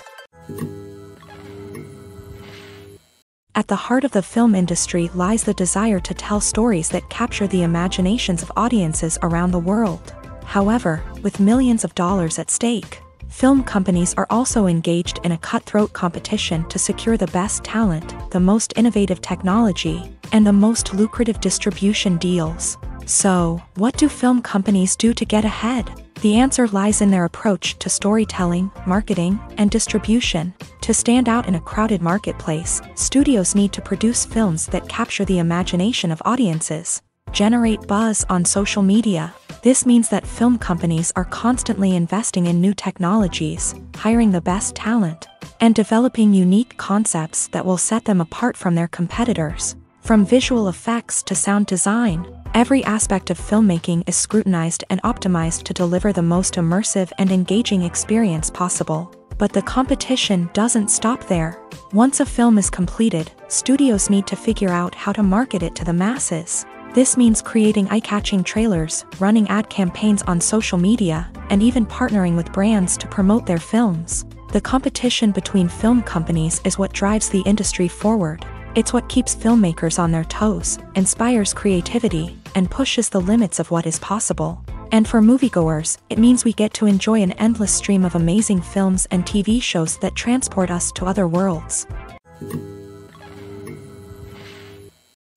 At the heart of the film industry lies the desire to tell stories that capture the imaginations of audiences around the world. However, with millions of dollars at stake, film companies are also engaged in a cutthroat competition to secure the best talent, the most innovative technology, and the most lucrative distribution deals. So, what do film companies do to get ahead? The answer lies in their approach to storytelling, marketing, and distribution. To stand out in a crowded marketplace, studios need to produce films that capture the imagination of audiences, generate buzz on social media. This means that film companies are constantly investing in new technologies, hiring the best talent, and developing unique concepts that will set them apart from their competitors. From visual effects to sound design, every aspect of filmmaking is scrutinized and optimized to deliver the most immersive and engaging experience possible. But the competition doesn't stop there. Once a film is completed, studios need to figure out how to market it to the masses. This means creating eye-catching trailers, running ad campaigns on social media, and even partnering with brands to promote their films. The competition between film companies is what drives the industry forward. It's what keeps filmmakers on their toes, inspires creativity, and pushes the limits of what is possible. And for moviegoers, it means we get to enjoy an endless stream of amazing films and TV shows that transport us to other worlds.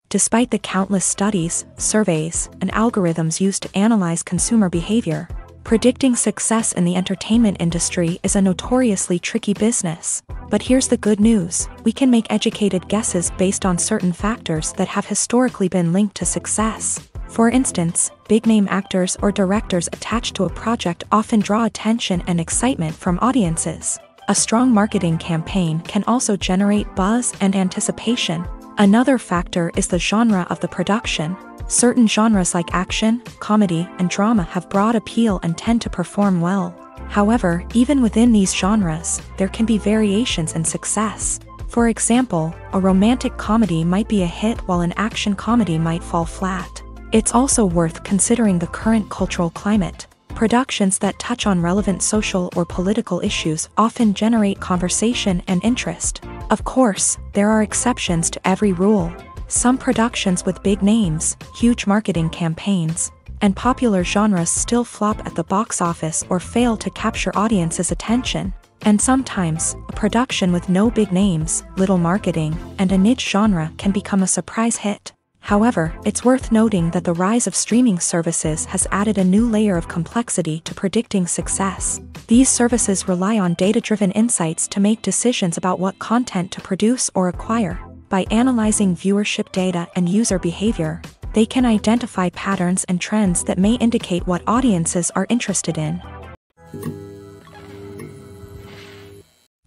Despite the countless studies, surveys, and algorithms used to analyze consumer behavior, predicting success in the entertainment industry is a notoriously tricky business. But here's the good news: we can make educated guesses based on certain factors that have historically been linked to success. For instance, big-name actors or directors attached to a project often draw attention and excitement from audiences. A strong marketing campaign can also generate buzz and anticipation. Another factor is the genre of the production. Certain genres like action, comedy, and drama have broad appeal and tend to perform well. However, even within these genres, there can be variations in success. For example, a romantic comedy might be a hit while an action comedy might fall flat. It's also worth considering the current cultural climate. Productions that touch on relevant social or political issues often generate conversation and interest. Of course, there are exceptions to every rule. Some productions with big names, huge marketing campaigns, and popular genres still flop at the box office or fail to capture audiences' attention. And sometimes, a production with no big names, little marketing, and a niche genre can become a surprise hit. However, it's worth noting that the rise of streaming services has added a new layer of complexity to predicting success. These services rely on data-driven insights to make decisions about what content to produce or acquire. By analyzing viewership data and user behavior, they can identify patterns and trends that may indicate what audiences are interested in.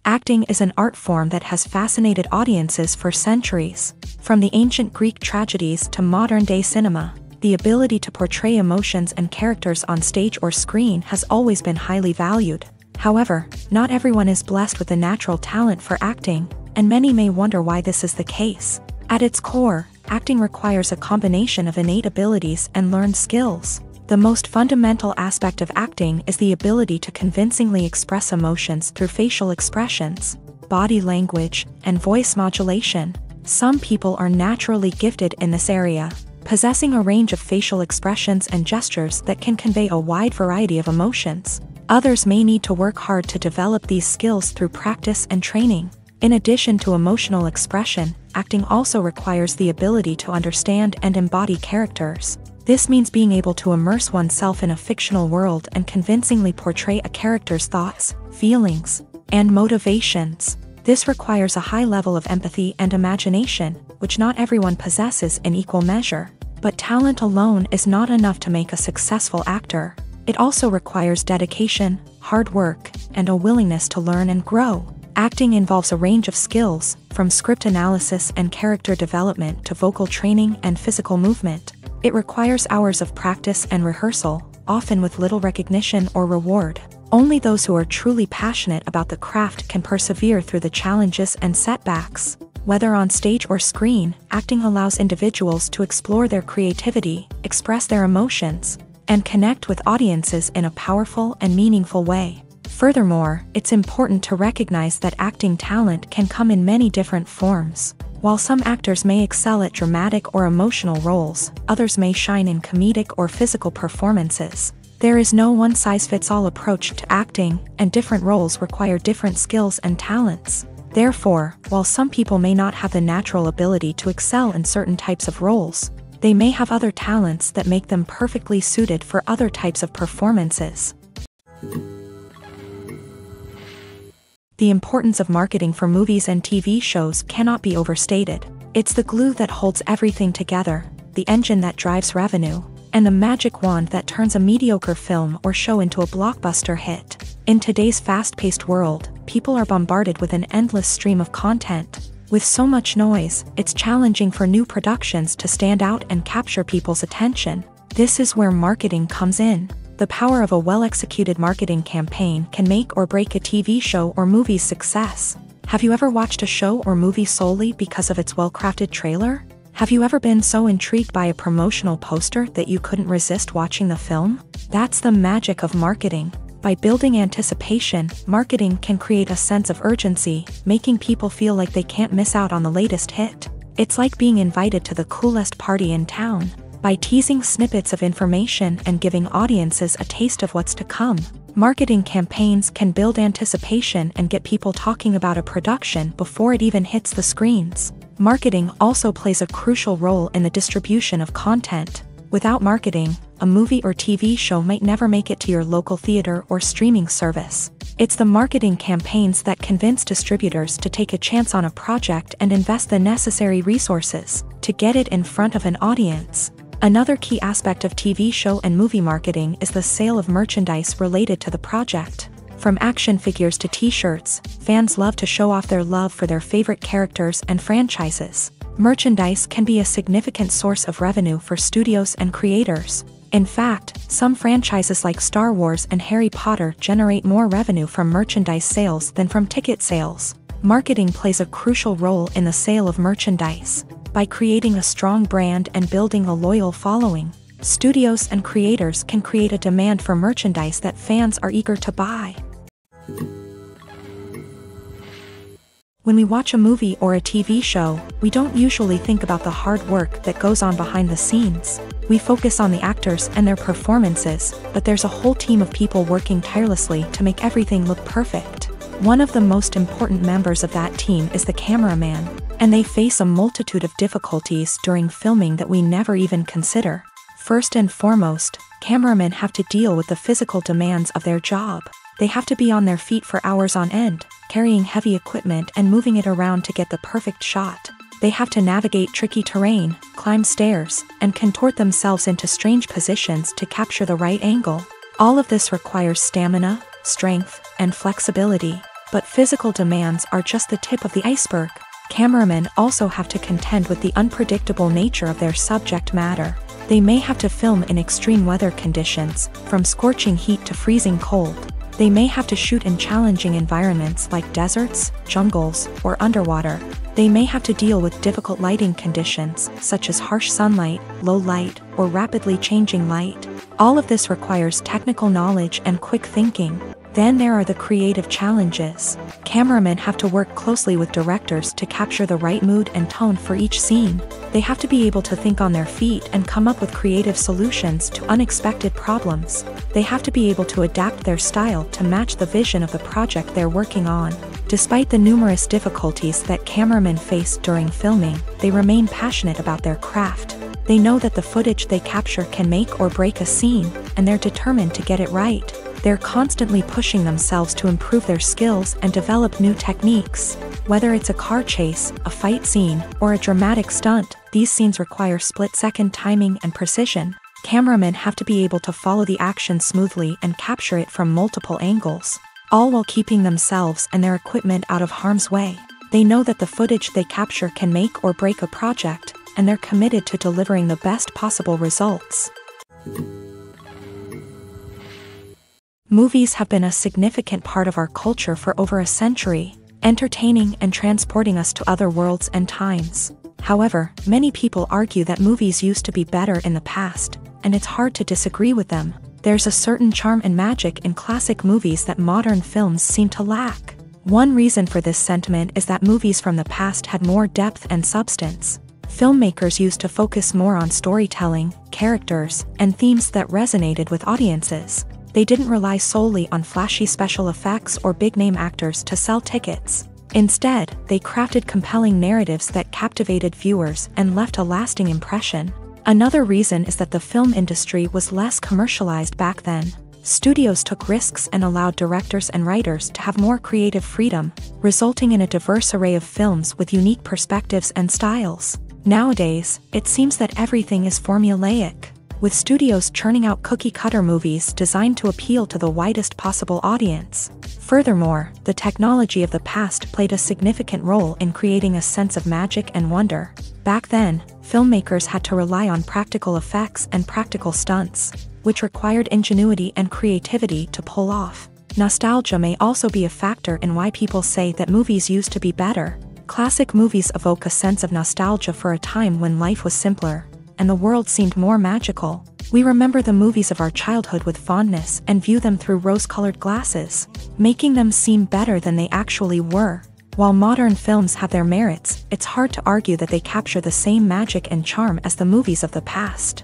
Acting is an art form that has fascinated audiences for centuries. From the ancient Greek tragedies to modern-day cinema, the ability to portray emotions and characters on stage or screen has always been highly valued. However, not everyone is blessed with a natural talent for acting, and many may wonder why this is the case. At its core, acting requires a combination of innate abilities and learned skills. The most fundamental aspect of acting is the ability to convincingly express emotions through facial expressions, body language, and voice modulation. Some people are naturally gifted in this area, possessing a range of facial expressions and gestures that can convey a wide variety of emotions. Others may need to work hard to develop these skills through practice and training. In addition to emotional expression, acting also requires the ability to understand and embody characters. This means being able to immerse oneself in a fictional world and convincingly portray a character's thoughts, feelings, and motivations. This requires a high level of empathy and imagination, which not everyone possesses in equal measure. But talent alone is not enough to make a successful actor. It also requires dedication, hard work, and a willingness to learn and grow. Acting involves a range of skills, from script analysis and character development to vocal training and physical movement. It requires hours of practice and rehearsal, often with little recognition or reward. Only those who are truly passionate about the craft can persevere through the challenges and setbacks. Whether on stage or screen, acting allows individuals to explore their creativity, express their emotions, and connect with audiences in a powerful and meaningful way. Furthermore, it's important to recognize that acting talent can come in many different forms. While some actors may excel at dramatic or emotional roles, others may shine in comedic or physical performances. There is no one-size-fits-all approach to acting, and different roles require different skills and talents. Therefore, while some people may not have the natural ability to excel in certain types of roles, they may have other talents that make them perfectly suited for other types of performances. The importance of marketing for movies and TV shows cannot be overstated. It's the glue that holds everything together, the engine that drives revenue, and the magic wand that turns a mediocre film or show into a blockbuster hit. In today's fast-paced world, people are bombarded with an endless stream of content. With so much noise, it's challenging for new productions to stand out and capture people's attention. This is where marketing comes in. The power of a well-executed marketing campaign can make or break a TV show or movie's success. Have you ever watched a show or movie solely because of its well-crafted trailer? Have you ever been so intrigued by a promotional poster that you couldn't resist watching the film? That's the magic of marketing. By building anticipation, marketing can create a sense of urgency, making people feel like they can't miss out on the latest hit. It's like being invited to the coolest party in town. By teasing snippets of information and giving audiences a taste of what's to come, marketing campaigns can build anticipation and get people talking about a production before it even hits the screens. Marketing also plays a crucial role in the distribution of content. Without marketing, a movie or TV show might never make it to your local theater or streaming service. It's the marketing campaigns that convince distributors to take a chance on a project and invest the necessary resources to get it in front of an audience. Another key aspect of TV show and movie marketing is the sale of merchandise related to the project. From action figures to t-shirts, fans love to show off their love for their favorite characters and franchises. Merchandise can be a significant source of revenue for studios and creators. In fact, some franchises like Star Wars and Harry Potter generate more revenue from merchandise sales than from ticket sales. Marketing plays a crucial role in the sale of merchandise. By creating a strong brand and building a loyal following, studios and creators can create a demand for merchandise that fans are eager to buy. When we watch a movie or a TV show, we don't usually think about the hard work that goes on behind the scenes. We focus on the actors and their performances, but there's a whole team of people working tirelessly to make everything look perfect. One of the most important members of that team is the cameraman, and they face a multitude of difficulties during filming that we never even consider. First and foremost, cameramen have to deal with the physical demands of their job. They have to be on their feet for hours on end, carrying heavy equipment and moving it around to get the perfect shot. They have to navigate tricky terrain, climb stairs, and contort themselves into strange positions to capture the right angle. All of this requires stamina, strength, and flexibility. But physical demands are just the tip of the iceberg. Cameramen also have to contend with the unpredictable nature of their subject matter. They may have to film in extreme weather conditions, from scorching heat to freezing cold. They may have to shoot in challenging environments like deserts, jungles, or underwater. They may have to deal with difficult lighting conditions, such as harsh sunlight, low light, or rapidly changing light. All of this requires technical knowledge and quick thinking. Then there are the creative challenges. Cameramen have to work closely with directors to capture the right mood and tone for each scene. They have to be able to think on their feet and come up with creative solutions to unexpected problems. They have to be able to adapt their style to match the vision of the project they're working on. Despite the numerous difficulties that cameramen face during filming, they remain passionate about their craft. They know that the footage they capture can make or break a scene, and they're determined to get it right. They're constantly pushing themselves to improve their skills and develop new techniques. Whether it's a car chase, a fight scene, or a dramatic stunt, these scenes require split-second timing and precision. Cameramen have to be able to follow the action smoothly and capture it from multiple angles, all while keeping themselves and their equipment out of harm's way. They know that the footage they capture can make or break a project, and they're committed to delivering the best possible results. Movies have been a significant part of our culture for over a century, entertaining and transporting us to other worlds and times. However, many people argue that movies used to be better in the past, and it's hard to disagree with them. There's a certain charm and magic in classic movies that modern films seem to lack. One reason for this sentiment is that movies from the past had more depth and substance. Filmmakers used to focus more on storytelling, characters, and themes that resonated with audiences. They didn't rely solely on flashy special effects or big-name actors to sell tickets. Instead, they crafted compelling narratives that captivated viewers and left a lasting impression. Another reason is that the film industry was less commercialized back then. Studios took risks and allowed directors and writers to have more creative freedom, resulting in a diverse array of films with unique perspectives and styles. Nowadays, it seems that everything is formulaic, with studios churning out cookie-cutter movies designed to appeal to the widest possible audience. Furthermore, the technology of the past played a significant role in creating a sense of magic and wonder. Back then, filmmakers had to rely on practical effects and practical stunts, which required ingenuity and creativity to pull off. Nostalgia may also be a factor in why people say that movies used to be better. Classic movies evoke a sense of nostalgia for a time when life was simpler, and the world seemed more magical. We remember the movies of our childhood with fondness and view them through rose-colored glasses, making them seem better than they actually were. While modern films have their merits, it's hard to argue that they capture the same magic and charm as the movies of the past.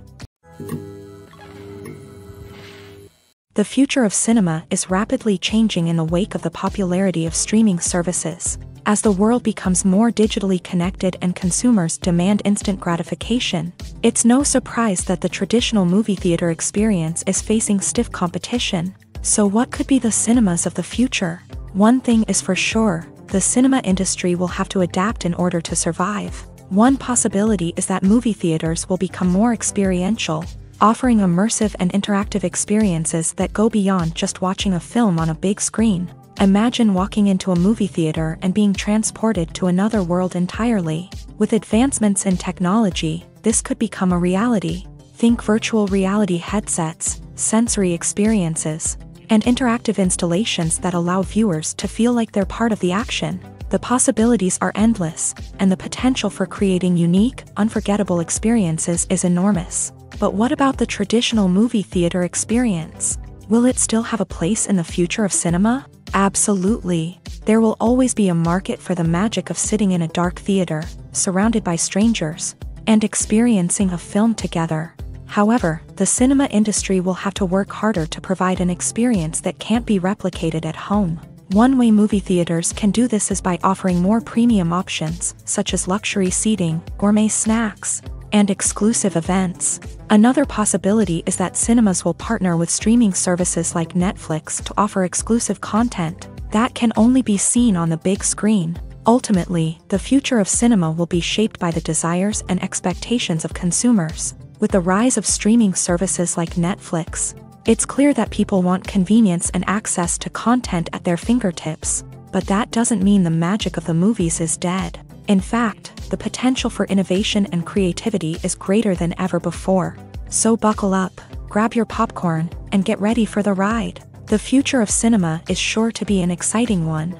The future of cinema is rapidly changing in the wake of the popularity of streaming services. As the world becomes more digitally connected and consumers demand instant gratification, it's no surprise that the traditional movie theater experience is facing stiff competition. So what could be the cinemas of the future? One thing is for sure, the cinema industry will have to adapt in order to survive. One possibility is that movie theaters will become more experiential, offering immersive and interactive experiences that go beyond just watching a film on a big screen. Imagine walking into a movie theater and being transported to another world entirely. With advancements in technology, this could become a reality. Think virtual reality headsets, sensory experiences, and interactive installations that allow viewers to feel like they're part of the action. The possibilities are endless, and the potential for creating unique, unforgettable experiences is enormous. But what about the traditional movie theater experience? Will it still have a place in the future of cinema? Absolutely. There will always be a market for the magic of sitting in a dark theater, surrounded by strangers, and experiencing a film together. However, the cinema industry will have to work harder to provide an experience that can't be replicated at home. One way movie theaters can do this is by offering more premium options, such as luxury seating, gourmet snacks, and exclusive events. Another possibility is that cinemas will partner with streaming services like Netflix to offer exclusive content that can only be seen on the big screen. Ultimately, the future of cinema will be shaped by the desires and expectations of consumers. With the rise of streaming services like Netflix, it's clear that people want convenience and access to content at their fingertips. But that doesn't mean the magic of the movies is dead. In fact, the potential for innovation and creativity is greater than ever before. So buckle up, grab your popcorn, and get ready for the ride. The future of cinema is sure to be an exciting one.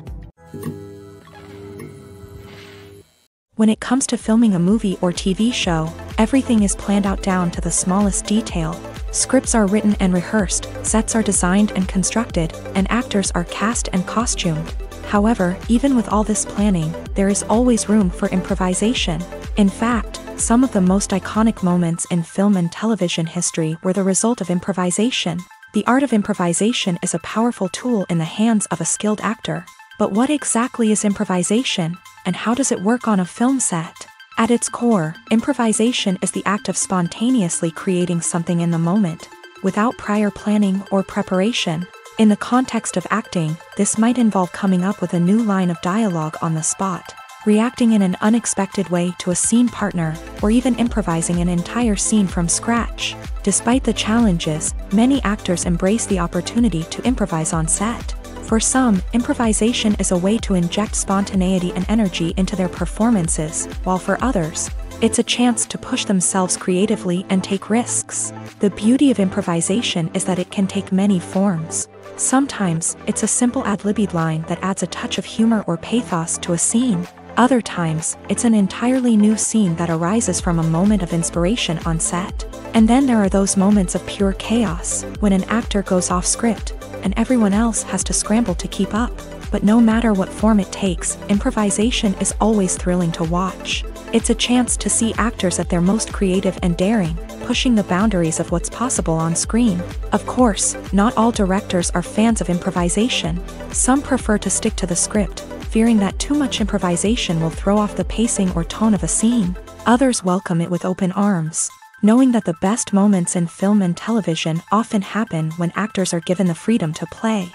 When it comes to filming a movie or TV show, everything is planned out down to the smallest detail. Scripts are written and rehearsed, sets are designed and constructed, and actors are cast and costumed. However, even with all this planning, there is always room for improvisation. In fact, some of the most iconic moments in film and television history were the result of improvisation. The art of improvisation is a powerful tool in the hands of a skilled actor. But what exactly is improvisation, and how does it work on a film set? At its core, improvisation is the act of spontaneously creating something in the moment, without prior planning or preparation. In the context of acting, this might involve coming up with a new line of dialogue on the spot, reacting in an unexpected way to a scene partner, or even improvising an entire scene from scratch. Despite the challenges, many actors embrace the opportunity to improvise on set. For some, improvisation is a way to inject spontaneity and energy into their performances, while for others, it's a chance to push themselves creatively and take risks. The beauty of improvisation is that it can take many forms. Sometimes, it's a simple ad-libbed line that adds a touch of humor or pathos to a scene. Other times, it's an entirely new scene that arises from a moment of inspiration on set. And then there are those moments of pure chaos, when an actor goes off script, and everyone else has to scramble to keep up. But no matter what form it takes, improvisation is always thrilling to watch. It's a chance to see actors at their most creative and daring, pushing the boundaries of what's possible on screen. Of course, not all directors are fans of improvisation. Some prefer to stick to the script, fearing that too much improvisation will throw off the pacing or tone of a scene. Others welcome it with open arms, knowing that the best moments in film and television often happen when actors are given the freedom to play.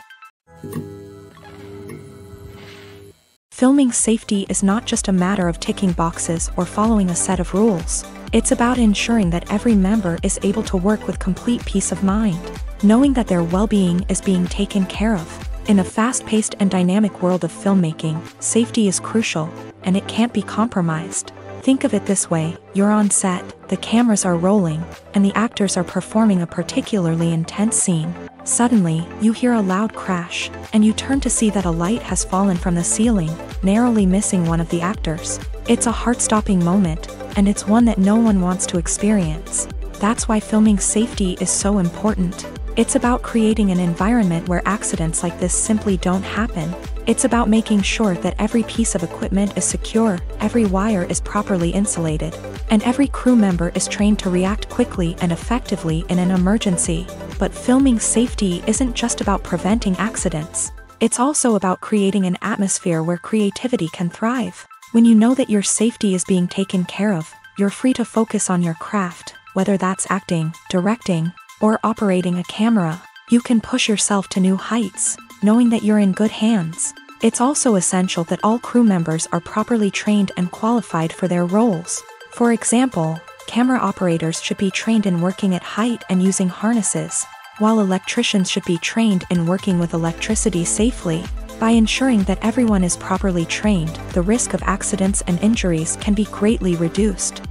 Filming safety is not just a matter of ticking boxes or following a set of rules. It's about ensuring that every member is able to work with complete peace of mind, knowing that their well-being is being taken care of. In a fast-paced and dynamic world of filmmaking, safety is crucial, and it can't be compromised. Think of it this way: you're on set, the cameras are rolling, and the actors are performing a particularly intense scene. Suddenly, you hear a loud crash, and you turn to see that a light has fallen from the ceiling, narrowly missing one of the actors. It's a heart-stopping moment, and it's one that no one wants to experience. That's why filming safety is so important. It's about creating an environment where accidents like this simply don't happen. It's about making sure that every piece of equipment is secure, every wire is properly insulated, and every crew member is trained to react quickly and effectively in an emergency. But filming safety isn't just about preventing accidents. It's also about creating an atmosphere where creativity can thrive. When you know that your safety is being taken care of, you're free to focus on your craft, whether that's acting, directing, or operating a camera. You can push yourself to new heights, knowing that you're in good hands. It's also essential that all crew members are properly trained and qualified for their roles. For example, camera operators should be trained in working at height and using harnesses, while electricians should be trained in working with electricity safely. By ensuring that everyone is properly trained, the risk of accidents and injuries can be greatly reduced.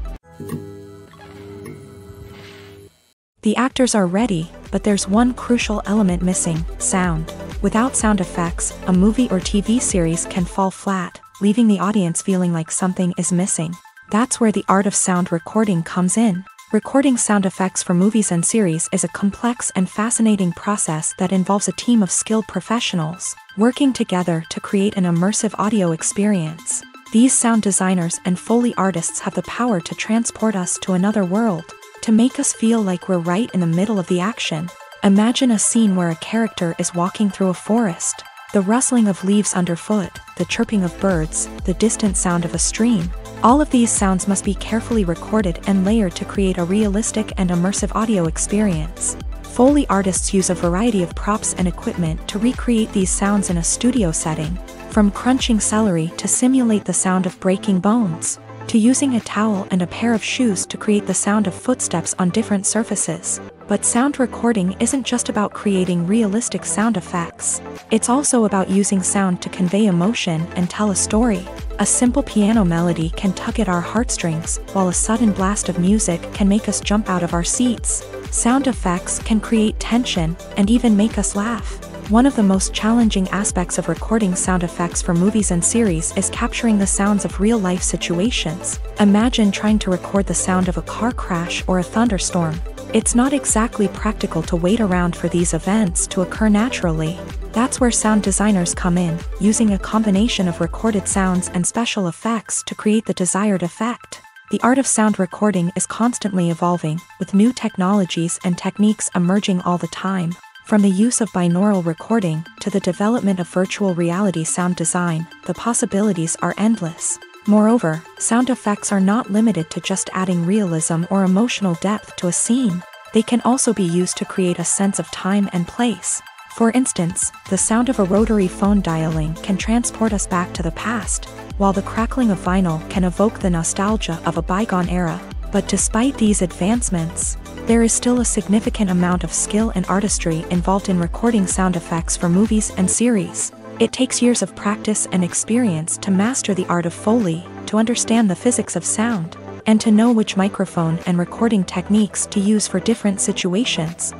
The actors are ready, but there's one crucial element missing: sound. Without sound effects, a movie or TV series can fall flat, leaving the audience feeling like something is missing. That's where the art of sound recording comes in. Recording sound effects for movies and series is a complex and fascinating process that involves a team of skilled professionals working together to create an immersive audio experience. These sound designers and Foley artists have the power to transport us to another world, to make us feel like we're right in the middle of the action. Imagine a scene where a character is walking through a forest. The rustling of leaves underfoot, the chirping of birds, the distant sound of a stream. All of these sounds must be carefully recorded and layered to create a realistic and immersive audio experience. Foley artists use a variety of props and equipment to recreate these sounds in a studio setting, from crunching celery to simulate the sound of breaking bones, to using a towel and a pair of shoes to create the sound of footsteps on different surfaces. But sound recording isn't just about creating realistic sound effects. It's also about using sound to convey emotion and tell a story. A simple piano melody can tug at our heartstrings, while a sudden blast of music can make us jump out of our seats. Sound effects can create tension and even make us laugh. One of the most challenging aspects of recording sound effects for movies and series is capturing the sounds of real-life situations. Imagine trying to record the sound of a car crash or a thunderstorm. It's not exactly practical to wait around for these events to occur naturally. That's where sound designers come in, using a combination of recorded sounds and special effects to create the desired effect. The art of sound recording is constantly evolving, with new technologies and techniques emerging all the time. From the use of binaural recording to the development of virtual reality sound design, the possibilities are endless. Moreover, sound effects are not limited to just adding realism or emotional depth to a scene. They can also be used to create a sense of time and place. For instance, the sound of a rotary phone dialing can transport us back to the past, while the crackling of vinyl can evoke the nostalgia of a bygone era. But despite these advancements, there is still a significant amount of skill and artistry involved in recording sound effects for movies and series. It takes years of practice and experience to master the art of Foley, to understand the physics of sound, and to know which microphone and recording techniques to use for different situations.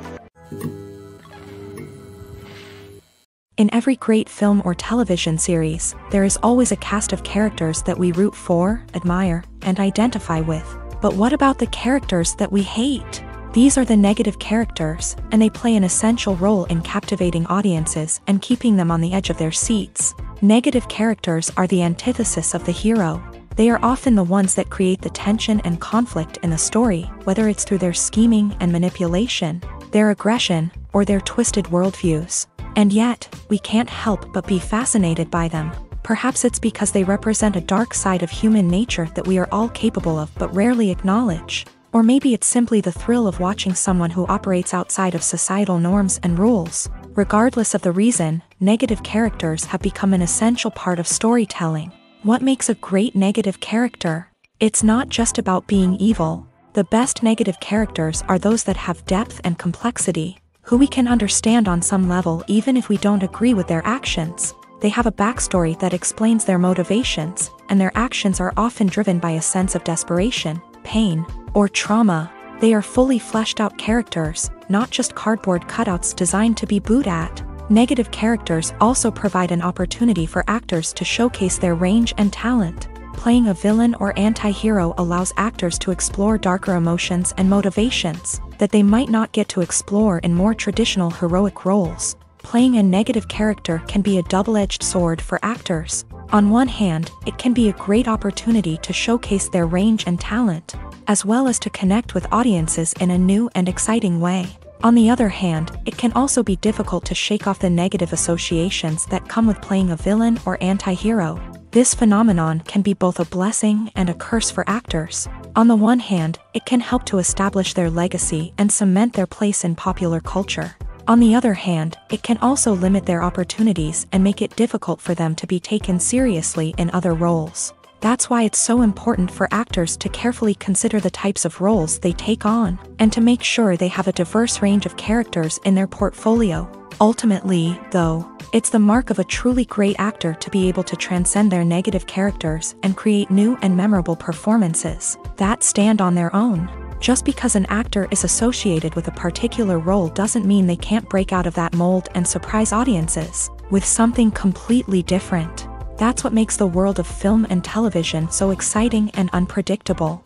In every great film or television series, there is always a cast of characters that we root for, admire, and identify with. But what about the characters that we hate? These are the negative characters, and they play an essential role in captivating audiences and keeping them on the edge of their seats. Negative characters are the antithesis of the hero. They are often the ones that create the tension and conflict in the story, whether it's through their scheming and manipulation, their aggression, or their twisted worldviews. And yet, we can't help but be fascinated by them. Perhaps it's because they represent a dark side of human nature that we are all capable of but rarely acknowledge. Or maybe it's simply the thrill of watching someone who operates outside of societal norms and rules. Regardless of the reason, negative characters have become an essential part of storytelling. What makes a great negative character? It's not just about being evil. The best negative characters are those that have depth and complexity, who we can understand on some level even if we don't agree with their actions. They have a backstory that explains their motivations, and their actions are often driven by a sense of desperation, pain, or trauma. They are fully fleshed out characters, not just cardboard cutouts designed to be booed at. Negative characters also provide an opportunity for actors to showcase their range and talent. Playing a villain or anti-hero allows actors to explore darker emotions and motivations that they might not get to explore in more traditional heroic roles. Playing a negative character can be a double-edged sword for actors. On one hand, it can be a great opportunity to showcase their range and talent, as well as to connect with audiences in a new and exciting way. On the other hand, it can also be difficult to shake off the negative associations that come with playing a villain or anti-hero. This phenomenon can be both a blessing and a curse for actors. On the one hand, it can help to establish their legacy and cement their place in popular culture. On the other hand, it can also limit their opportunities and make it difficult for them to be taken seriously in other roles. That's why it's so important for actors to carefully consider the types of roles they take on, and to make sure they have a diverse range of characters in their portfolio. Ultimately, though, it's the mark of a truly great actor to be able to transcend their negative characters and create new and memorable performances that stand on their own. Just because an actor is associated with a particular role doesn't mean they can't break out of that mold and surprise audiences with something completely different. That's what makes the world of film and television so exciting and unpredictable.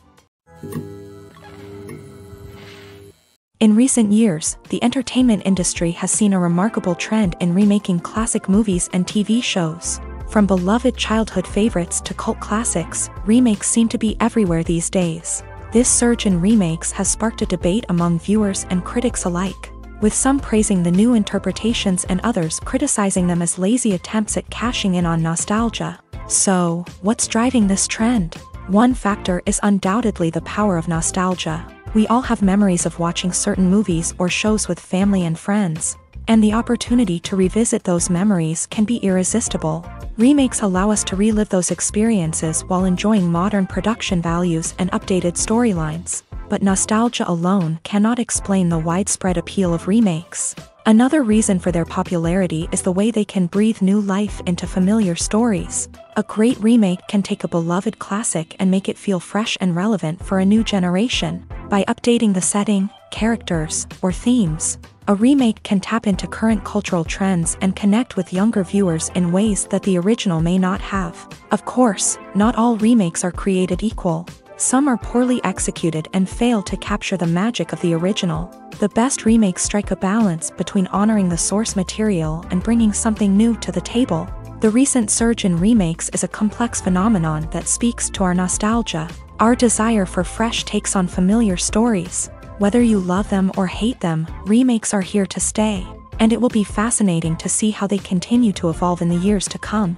In recent years, the entertainment industry has seen a remarkable trend in remaking classic movies and TV shows. From beloved childhood favorites to cult classics, remakes seem to be everywhere these days. This surge in remakes has sparked a debate among viewers and critics alike, with some praising the new interpretations and others criticizing them as lazy attempts at cashing in on nostalgia. So, what's driving this trend? One factor is undoubtedly the power of nostalgia. We all have memories of watching certain movies or shows with family and friends, and the opportunity to revisit those memories can be irresistible. Remakes allow us to relive those experiences while enjoying modern production values and updated storylines. But nostalgia alone cannot explain the widespread appeal of remakes. Another reason for their popularity is the way they can breathe new life into familiar stories. A great remake can take a beloved classic and make it feel fresh and relevant for a new generation. By updating the setting, characters, or themes, a remake can tap into current cultural trends and connect with younger viewers in ways that the original may not have. Of course, not all remakes are created equal. Some are poorly executed and fail to capture the magic of the original. The best remakes strike a balance between honoring the source material and bringing something new to the table. The recent surge in remakes is a complex phenomenon that speaks to our nostalgia, our desire for fresh takes on familiar stories. Whether you love them or hate them, remakes are here to stay, and it will be fascinating to see how they continue to evolve in the years to come.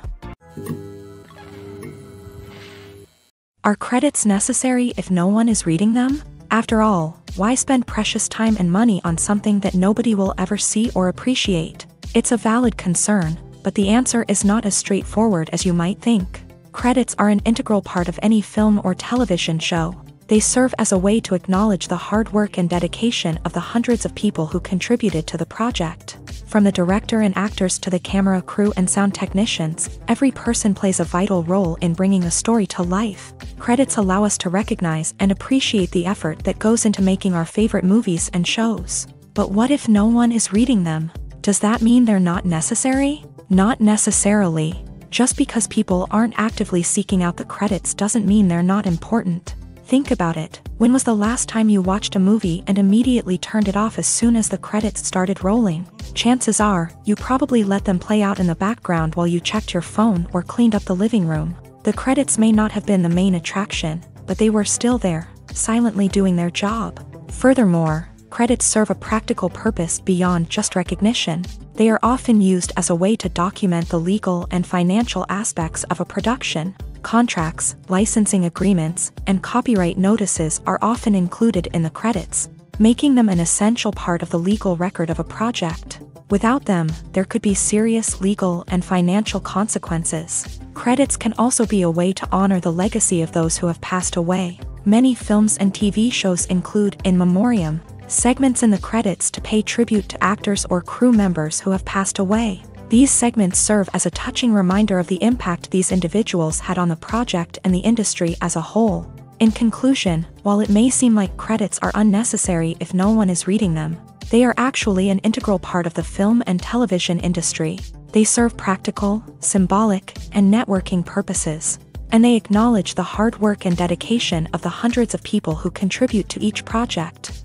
Are credits necessary if no one is reading them? After all, why spend precious time and money on something that nobody will ever see or appreciate? It's a valid concern, but the answer is not as straightforward as you might think. Credits are an integral part of any film or television show. They serve as a way to acknowledge the hard work and dedication of the hundreds of people who contributed to the project. From the director and actors to the camera crew and sound technicians, every person plays a vital role in bringing a story to life. Credits allow us to recognize and appreciate the effort that goes into making our favorite movies and shows. But what if no one is reading them? Does that mean they're not necessary? Not necessarily. Just because people aren't actively seeking out the credits doesn't mean they're not important. Think about it. When was the last time you watched a movie and immediately turned it off as soon as the credits started rolling? Chances are, you probably let them play out in the background while you checked your phone or cleaned up the living room. The credits may not have been the main attraction, but they were still there, silently doing their job. Furthermore, credits serve a practical purpose beyond just recognition. They are often used as a way to document the legal and financial aspects of a production. Contracts, licensing agreements, and copyright notices are often included in the credits, making them an essential part of the legal record of a project. Without them, there could be serious legal and financial consequences. Credits can also be a way to honor the legacy of those who have passed away. Many films and TV shows include in memoriam segments in the credits to pay tribute to actors or crew members who have passed away. These segments serve as a touching reminder of the impact these individuals had on the project and the industry as a whole. In conclusion, while it may seem like credits are unnecessary if no one is reading them, they are actually an integral part of the film and television industry. They serve practical, symbolic, and networking purposes, and they acknowledge the hard work and dedication of the hundreds of people who contribute to each project.